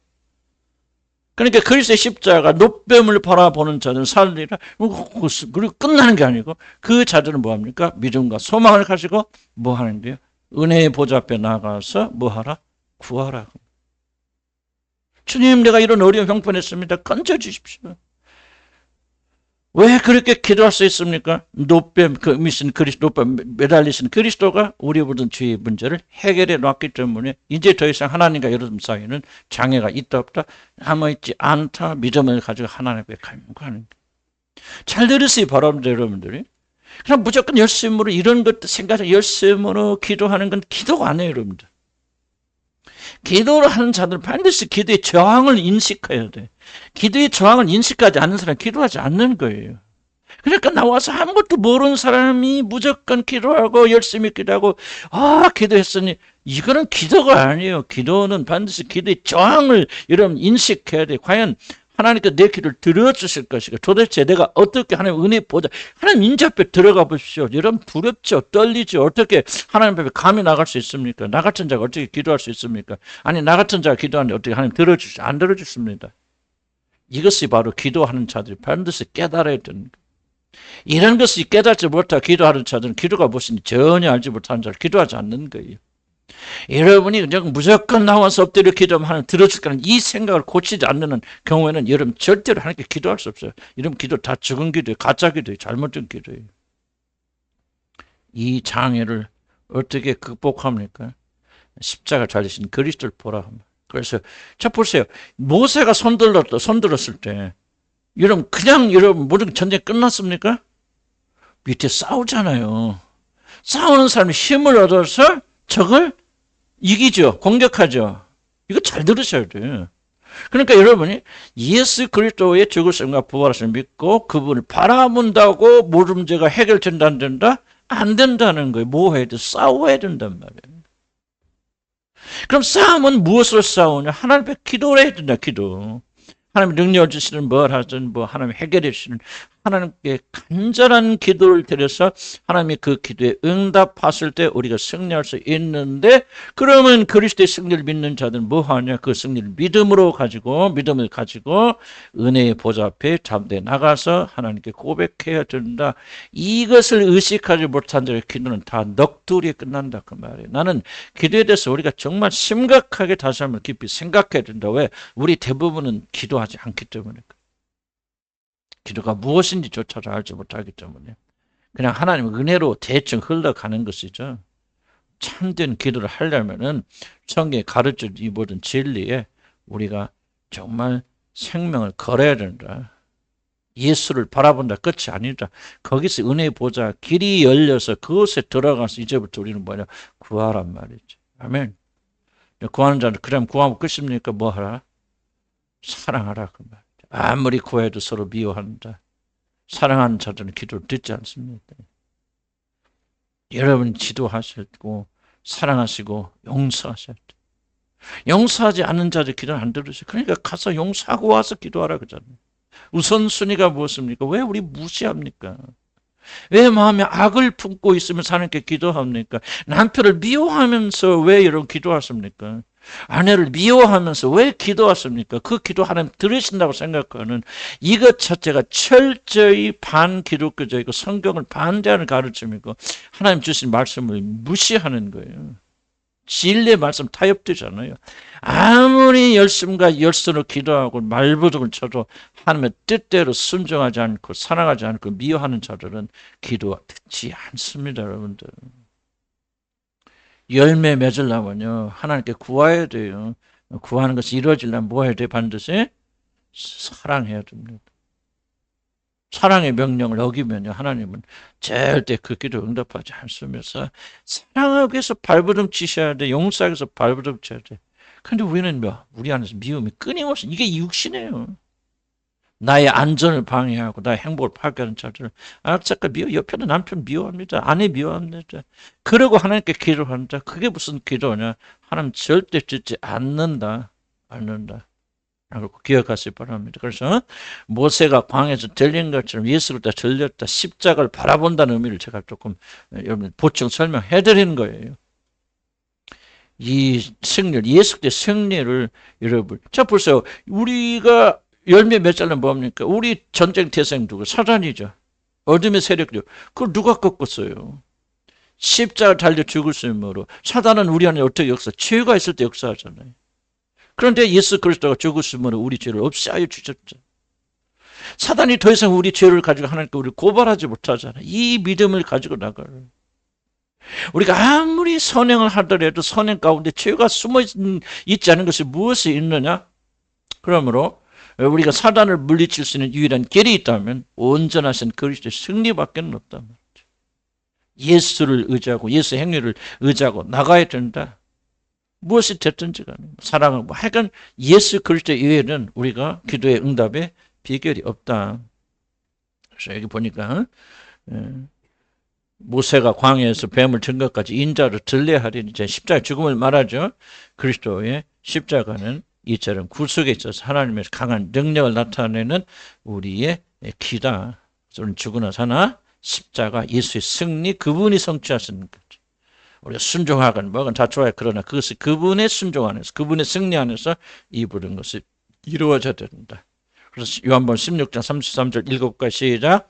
그러니까 그리스도의 십자가 노뱀을 바라보는 자들은 살리라. 그리고 끝나는 게 아니고 그 자들은 뭐합니까? 믿음과 소망을 가지고 뭐 하는데요? 은혜의 보좌 앞에 나가서 뭐 하라? 구하라. 주님 내가 이런 어려운 형편했습니다. 건져주십시오. 왜 그렇게 기도할 수 있습니까? 노뱀 매달리신 그리스도가 우리 모든 죄의 문제를 해결해 놨기 때문에 이제 더 이상 하나님과 여러분 사이에는 장애가 있다 없다 남아있지 않다. 믿음을 가지고 하나님 앞에 가는 거예요. 잘 들으세요 바랍니다 여러분들이. 그냥 무조건 열심으로 이런 것도 생각하고 열심으로 기도하는 건 기도가 아니에요 여러분들. 기도를 하는 자들은 반드시 기도의 저항을 인식해야 돼. 기도의 저항을 인식하지 않는 사람은 기도하지 않는 거예요. 그러니까 나와서 아무것도 모르는 사람이 무조건 기도하고 열심히 기도하고 기도했으니 이거는 기도가 아니에요. 기도는 반드시 기도의 저항을 여러분 인식해야 돼. 과연 하나님께 내 기도를 들어주실 것이고 도대체 내가 어떻게 하나님 은혜 보자. 하나님 인자 앞에 들어가 보십시오. 여러분 두렵죠. 떨리죠. 어떻게 하나님 앞에 감히 나갈 수 있습니까? 나 같은 자가 어떻게 기도할 수 있습니까? 아니 나 같은 자가 기도하는데 어떻게 하나님 들어주시 안 들어주십니다. 이것이 바로 기도하는 자들이 반드시 깨달아야 되는 거예요. 이런 것이 깨닫지 못하고 기도하는 자들은 기도가 무엇인지 전혀 알지 못하는 자를 기도하지 않는 거예요. 여러분이 그냥 무조건 나와서 엎드려 기도하면 하나님 들어줄 거라는 이 생각을 고치지 않는 경우에는 여러분 절대로 하나님께 기도할 수 없어요. 이런 기도 다 죽은 기도예요. 가짜 기도예요. 잘못된 기도예요. 이 장애를 어떻게 극복합니까? 십자가 달리신 그리스도를 보라. 그래서 자 보세요. 모세가 손들었을 때 여러분 모든 전쟁 끝났습니까? 밑에 싸우잖아요. 싸우는 사람이 힘을 얻어서 적을 이기죠. 공격하죠. 이거 잘 들으셔야 돼요. 그러니까 여러분이 예수 그리스도의 죽으심과 부활하심을 믿고 그분을 바라본다고 모든 문제가 해결된다 안 된다? 안 된다는 거예요. 뭐 해야 돼? 싸워야 된단 말이에요. 그럼 싸움은 무엇으로 싸우냐? 하나님 앞에 기도를 해야 된다. 기도. 하나님 능력을 주시는 뭘 하든 하나님 해결해 주시는 하나님께 간절한 기도를 드려서 하나님이 그 기도에 응답하실 때 우리가 승리할 수 있는데, 그러면 그리스도의 승리를 믿는 자들은 뭐 하냐? 그 승리를 믿음을 가지고 은혜의 보좌 앞에 잠대 나가서 하나님께 고백해야 된다. 이것을 의식하지 못한 자의 기도는 다 넋두리에 끝난다 그 말이에요. 나는 기도에 대해서 우리가 정말 심각하게 다시 한번 깊이 생각해야 된다. 왜? 우리 대부분은 기도하지 않기 때문에. 기도가 무엇인지조차도 알지 못하기 때문에 그냥 하나님의 은혜로 대충 흘러가는 것이죠. 참된 기도를 하려면은 성경에 가르쳐 이 모든 진리에 우리가 정말 생명을 걸어야 된다. 예수를 바라본다 끝이 아니다. 거기서 은혜의 보좌 길이 열려서 그곳에 들어가서 이제부터 우리는 뭐냐? 구하란 말이죠. 아멘. 구하는 자는 그럼 구하면 끝입니까? 뭐 하라? 사랑하라 그 말. 아무리 구해도 서로 미워한다. 사랑하는 자들은 기도를 듣지 않습니다. 여러분 기도하시고 사랑하시고 용서하셔야 돼. 용서하지 않는 자들 기도는 안 들으세요. 그러니까 가서 용서하고 와서 기도하라 그러잖아요. 우선순위가 무엇입니까? 왜 우리 무시합니까? 왜 마음에 악을 품고 있으면 하나님께 기도합니까? 남편을 미워하면서 왜 이런 기도하십니까? 아내를 미워하면서 왜 기도하십니까? 그 기도 하나님 들으신다고 생각하는 이것 자체가 철저히 반기독교적이고 성경을 반대하는 가르침이고 하나님 주신 말씀을 무시하는 거예요. 진리의 말씀 타협되잖아요. 아무리 열심과 열선으로 기도하고 말부둥을 쳐도 하나님의 뜻대로 순종하지 않고 사랑하지 않고 미워하는 자들은 기도가 듣지 않습니다. 여러분들. 열매 맺으려면요 하나님께 구해야 돼요. 구하는 것이 이루어지려면 뭐 해야 돼? 반드시 사랑해야 됩니다. 사랑의 명령을 어기면요 하나님은 절대 그 기도 응답하지 않으면서 사랑하기 위해서 발버둥 치셔야 돼. 용서하기 위해서 발버둥 쳐야 돼. 근데 우리는 우리 안에서 미움이 끊임없이 이게 육신이에요. 나의 안전을 방해하고 나의 행복을 파괴하는 자들을 잠깐 옆에는 남편 미워합니다. 아내 미워합니다. 그러고 하나님께 기도한다. 그게 무슨 기도냐? 하나님 절대 듣지 않는다. 라고 기억하시기 바랍니다. 그래서 모세가 광야에서 들린 것처럼 예수 그리스도가 들렸다. 십자가를 바라본다는 의미를 제가 조금 여러분 보충 설명해 드리는 거예요. 이 승리, 예수 그리스도의 승리를 여러분 자 보세요. 우리가 열매 맺자면 뭡니까? 우리 전쟁 대상 누구? 사단이죠. 어둠의 세력이죠. 그걸 누가 꺾었어요? 십자가 달려 죽으심으로. 사단은 우리 안에 어떻게 역사? 죄가 있을 때 역사하잖아요. 그런데 예수 그리스도가 죽으심으로 우리 죄를 없애하여 주셨죠. 사단이 더 이상 우리 죄를 가지고 하나님께 우리를 고발하지 못하잖아요. 이 믿음을 가지고 나가요. 우리가 아무리 선행을 하더라도 선행 가운데 죄가 숨어 있지 않은 것이 무엇이 있느냐? 그러므로 우리가 사단을 물리칠 수 있는 유일한 길이 있다면 온전하신 그리스도의 승리밖에 없단 말이죠. 예수를 의지하고 예수 행위를 의지하고 나가야 된다. 무엇이 됐든지 간에 사랑하고 하여간 예수 그리스도 이외에는 우리가 기도의 응답에 비결이 없다. 그래서 여기 보니까 모세가 광야에서 뱀을 든 것까지 인자로 들레하리니 이제 십자가 죽음을 말하죠. 그리스도의 십자가는 이처럼 구속에 있어서 하나님의 강한 능력을 나타내는 우리의 기다. 저는 죽으나 사나 십자가 예수의 승리 그분이 성취하시는 거죠. 우리가 순종하건 뭐건 다 좋아요. 그러나 그것이 그분의 순종 안에서 그분의 승리 안에서 이 모든 것이 이루어져야 된다. 그래서 요한복음 16장 33절 7과 시작.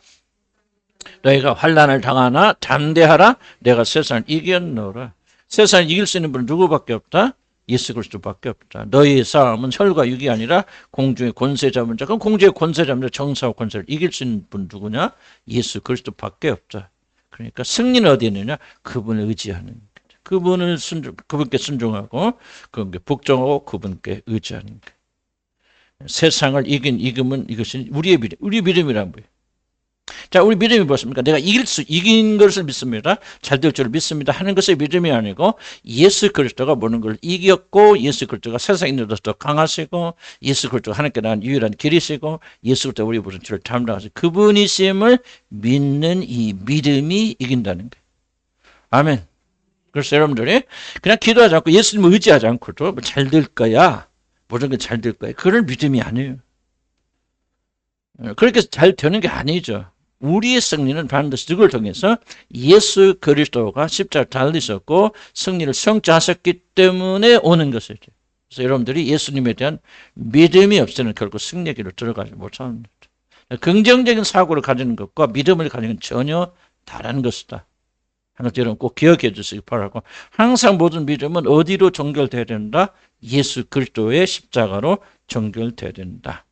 너희가 환난을 당하나 담대하라. 내가 세상을 이겼노라. 세상을 이길 수 있는 분은 누구밖에 없다? 예수 그리스도밖에 없다. 너희의 싸움은 혈과 육이 아니라 공중의 권세 잡은 자. 그럼 공중의 권세 잡은 자 정사와 권세를 이길 수 있는 분 누구냐? 예수 그리스도밖에 없다. 그러니까 승리는 어디에 있느냐? 그분을 의지하는 거죠. 그분께 순종하고 그분께 복종하고 그분께 의지하는 거예요. 세상을 이기면 이것이 우리 믿음이란 거예요. 자, 우리 믿음이 무엇입니까? 내가 이긴 것을 믿습니다. 잘 될 줄 믿습니다. 하는 것의 믿음이 아니고 예수 그리스도가 모든 걸 이겼고 예수 그리스도가 세상에 있는 데서 강하시고 예수 그리스도가 하나님께 나간 유일한 길이시고 예수 그리스도가 우리 모든 죄를 담당하시고 그분이심을 믿는 이 믿음이 이긴다는 거예요. 아멘. 그래서 여러분들이 그냥 기도하지 않고 예수님을 의지하지 않고도 잘 될 거야. 모든 게 잘 될 거야. 그런 믿음이 아니에요. 그렇게 잘 되는 게 아니죠. 우리의 승리는 반드시 누굴 통해서 예수 그리스도가 십자가를 달리셨고 승리를 성취하셨기 때문에 오는 것이죠. 그래서 여러분들이 예수님에 대한 믿음이 없이는 결국 승리의 길로 들어가지 못합니다. 긍정적인 사고를 가지는 것과 믿음을 가지는 건 전혀 다른 것이다. 하는 것 여러분 꼭 기억해 주시기 바라고, 항상 모든 믿음은 어디로 전결돼야 된다? 예수 그리스도의 십자가로 전결돼야 된다.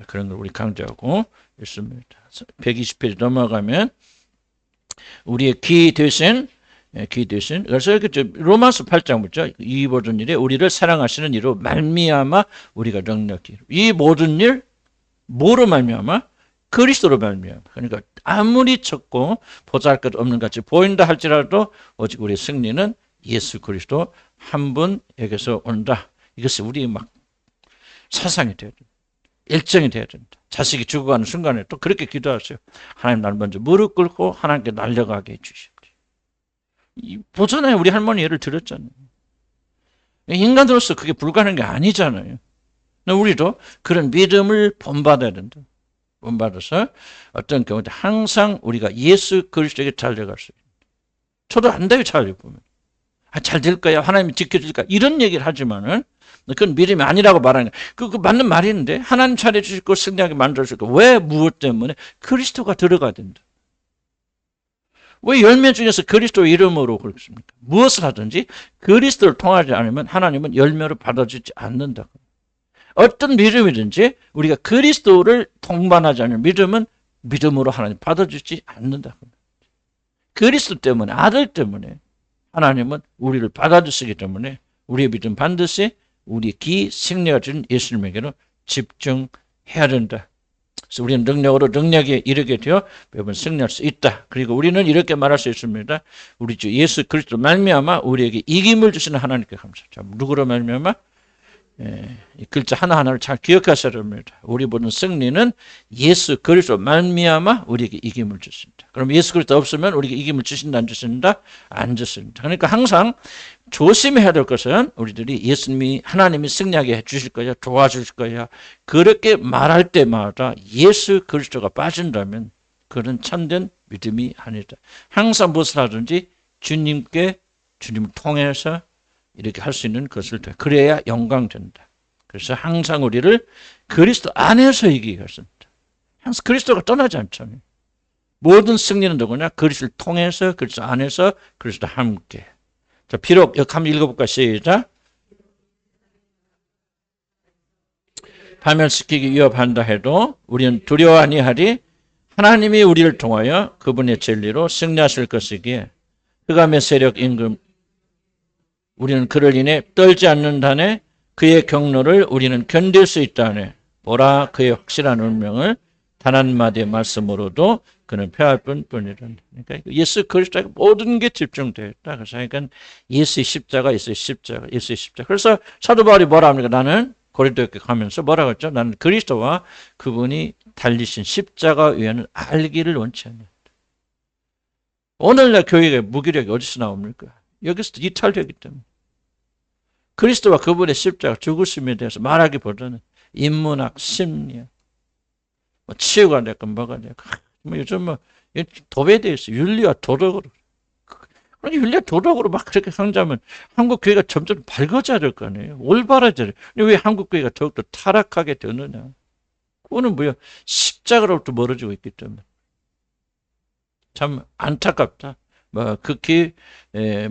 그런 걸 우리 강조하고 있습니다. 120페이지 넘어가면 우리의 기 대신 그래서 로마서 8장 묻죠. 이 모든 일에 우리를 사랑하시는 이로 말미암아 우리가 능력이 이 모든 일 뭐로 말미암아? 그리스도로 말미암아. 그러니까 아무리 적고 보잘것 없는 같이 보인다 할지라도 오직 우리의 승리는 예수 그리스도 한 분에게서 온다. 이것이 우리의 막 사상이 되어야 된다. 일정이 되어야 된다. 자식이 죽어가는 순간에 또 그렇게 기도하세요. 하나님 날 먼저 무릎 꿇고 하나님께 날려가게 해주십시오. 보잖아요. 우리 할머니 예를 들었잖아요. 인간으로서 그게 불가능한 게 아니잖아요. 우리도 그런 믿음을 본받아야 된다. 본받아서 어떤 경우도 항상 우리가 예수 그리스도에게 달려갈 수 있다. 저도 안 돼요. 잘 보면. 잘 될 거야. 하나님이 지켜줄 거야. 이런 얘기를 하지만은 그건 믿음이 아니라고 말하는 거예요. 그 맞는 말인데 하나님 차려주실 거 승리하게 만들어줄 거. 왜? 무엇 때문에? 그리스도가 들어가야 된다. 왜 열매 중에서 그리스도 이름으로 그렇습니까? 무엇을 하든지 그리스도를 통하지 않으면 하나님은 열매를 받아주지 않는다. 어떤 믿음이든지 우리가 그리스도를 동반하지 않는 믿음은 믿음으로 하나님 받아주지 않는다. 그리스도 때문에, 아들 때문에 하나님은 우리를 받아주시기 때문에 우리의 믿음 반드시 우리 기 승리가 준 예수님에게로 집중해야 된다. 그래서 우리는 능력에 이르게 되어 매번 승리할 수 있다. 그리고 우리는 이렇게 말할 수 있습니다. 우리 주 예수 그리스도 말미암아 우리에게 이김을 주시는 하나님께 감사합니다. 누구로 말미암아? 이 글자 하나하나를 잘 기억하셔야 됩니다. 우리 모든 승리는 예수 그리스도 말미암아 우리에게 이김을 주신다. 그럼 예수 그리스도 없으면 우리에게 이김을 주신다, 안 주신다? 안 주신다. 그러니까 항상 조심해야 될 것은 우리들이 예수님이 하나님이 승리하게 해주실 거야, 도와주실 거야, 그렇게 말할 때마다 예수 그리스도가 빠진다면 그는 참된 믿음이 아니다. 항상 무엇을 하든지 주님을 통해서 이렇게 할 수 있는 것을 그래야 영광된다. 그래서 항상 우리를 그리스도 안에서 이기게 하십니다. 항상 그리스도가 떠나지 않잖아요. 모든 승리는 누구냐? 그리스도를 통해서, 그리스도 안에서, 그리스도 함께. 자, 비록 여기 한번 읽어볼까? 시작. 파멸시키기 위협한다 해도 우리는 두려워 아니하리. 하나님이 우리를 통하여 그분의 진리로 승리하실 것이기에 흑암의 세력 임금 우리는 그를 인해 떨지 않는다네. 그의 경로를 우리는 견딜 수 있다네. 보라 그의 확실한 운명을 단 한마디의 말씀으로도 그는 폐할 뿐이라. 그러니까 예수 그리스도에 모든 게 집중되어 있다. 그러니까 예수의 십자가. 그래서 사도 바울이 뭐라 합니까? 나는 고린도에 가면서 뭐라고 했죠? 나는 그리스도와 그분이 달리신 십자가 외에는 알기를 원치 않는다. 오늘날 교회의 무기력이 어디서 나옵니까? 여기서 이탈되기 때문에. 그리스도와 그분의 십자가 죽으심에 대해서 말하기보다는 인문학, 심리학, 치유가 될까 뭐가 될까. 요즘 도배되어 있어요. 윤리와 도덕으로. 윤리와 도덕으로 막 그렇게 상자면 한국 교회가 점점 밝아져야 될 거 아니에요. 올바라져야 돼요. 왜 한국 교회가 더욱더 타락하게 되느냐. 그거는 뭐야? 십자가로부터 멀어지고 있기 때문에. 참 안타깝다. 극히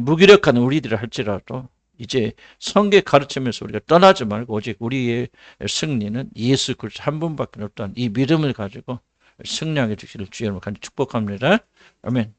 무기력한 우리들을 할지라도 이제 성경 가르치면서 우리가 떠나지 말고 오직 우리의 승리는 예수 그리스도 한 분밖에 없다는 이 믿음을 가지고 승리하게 되시기를 주의 이름으로 간절히 축복합니다. 아멘.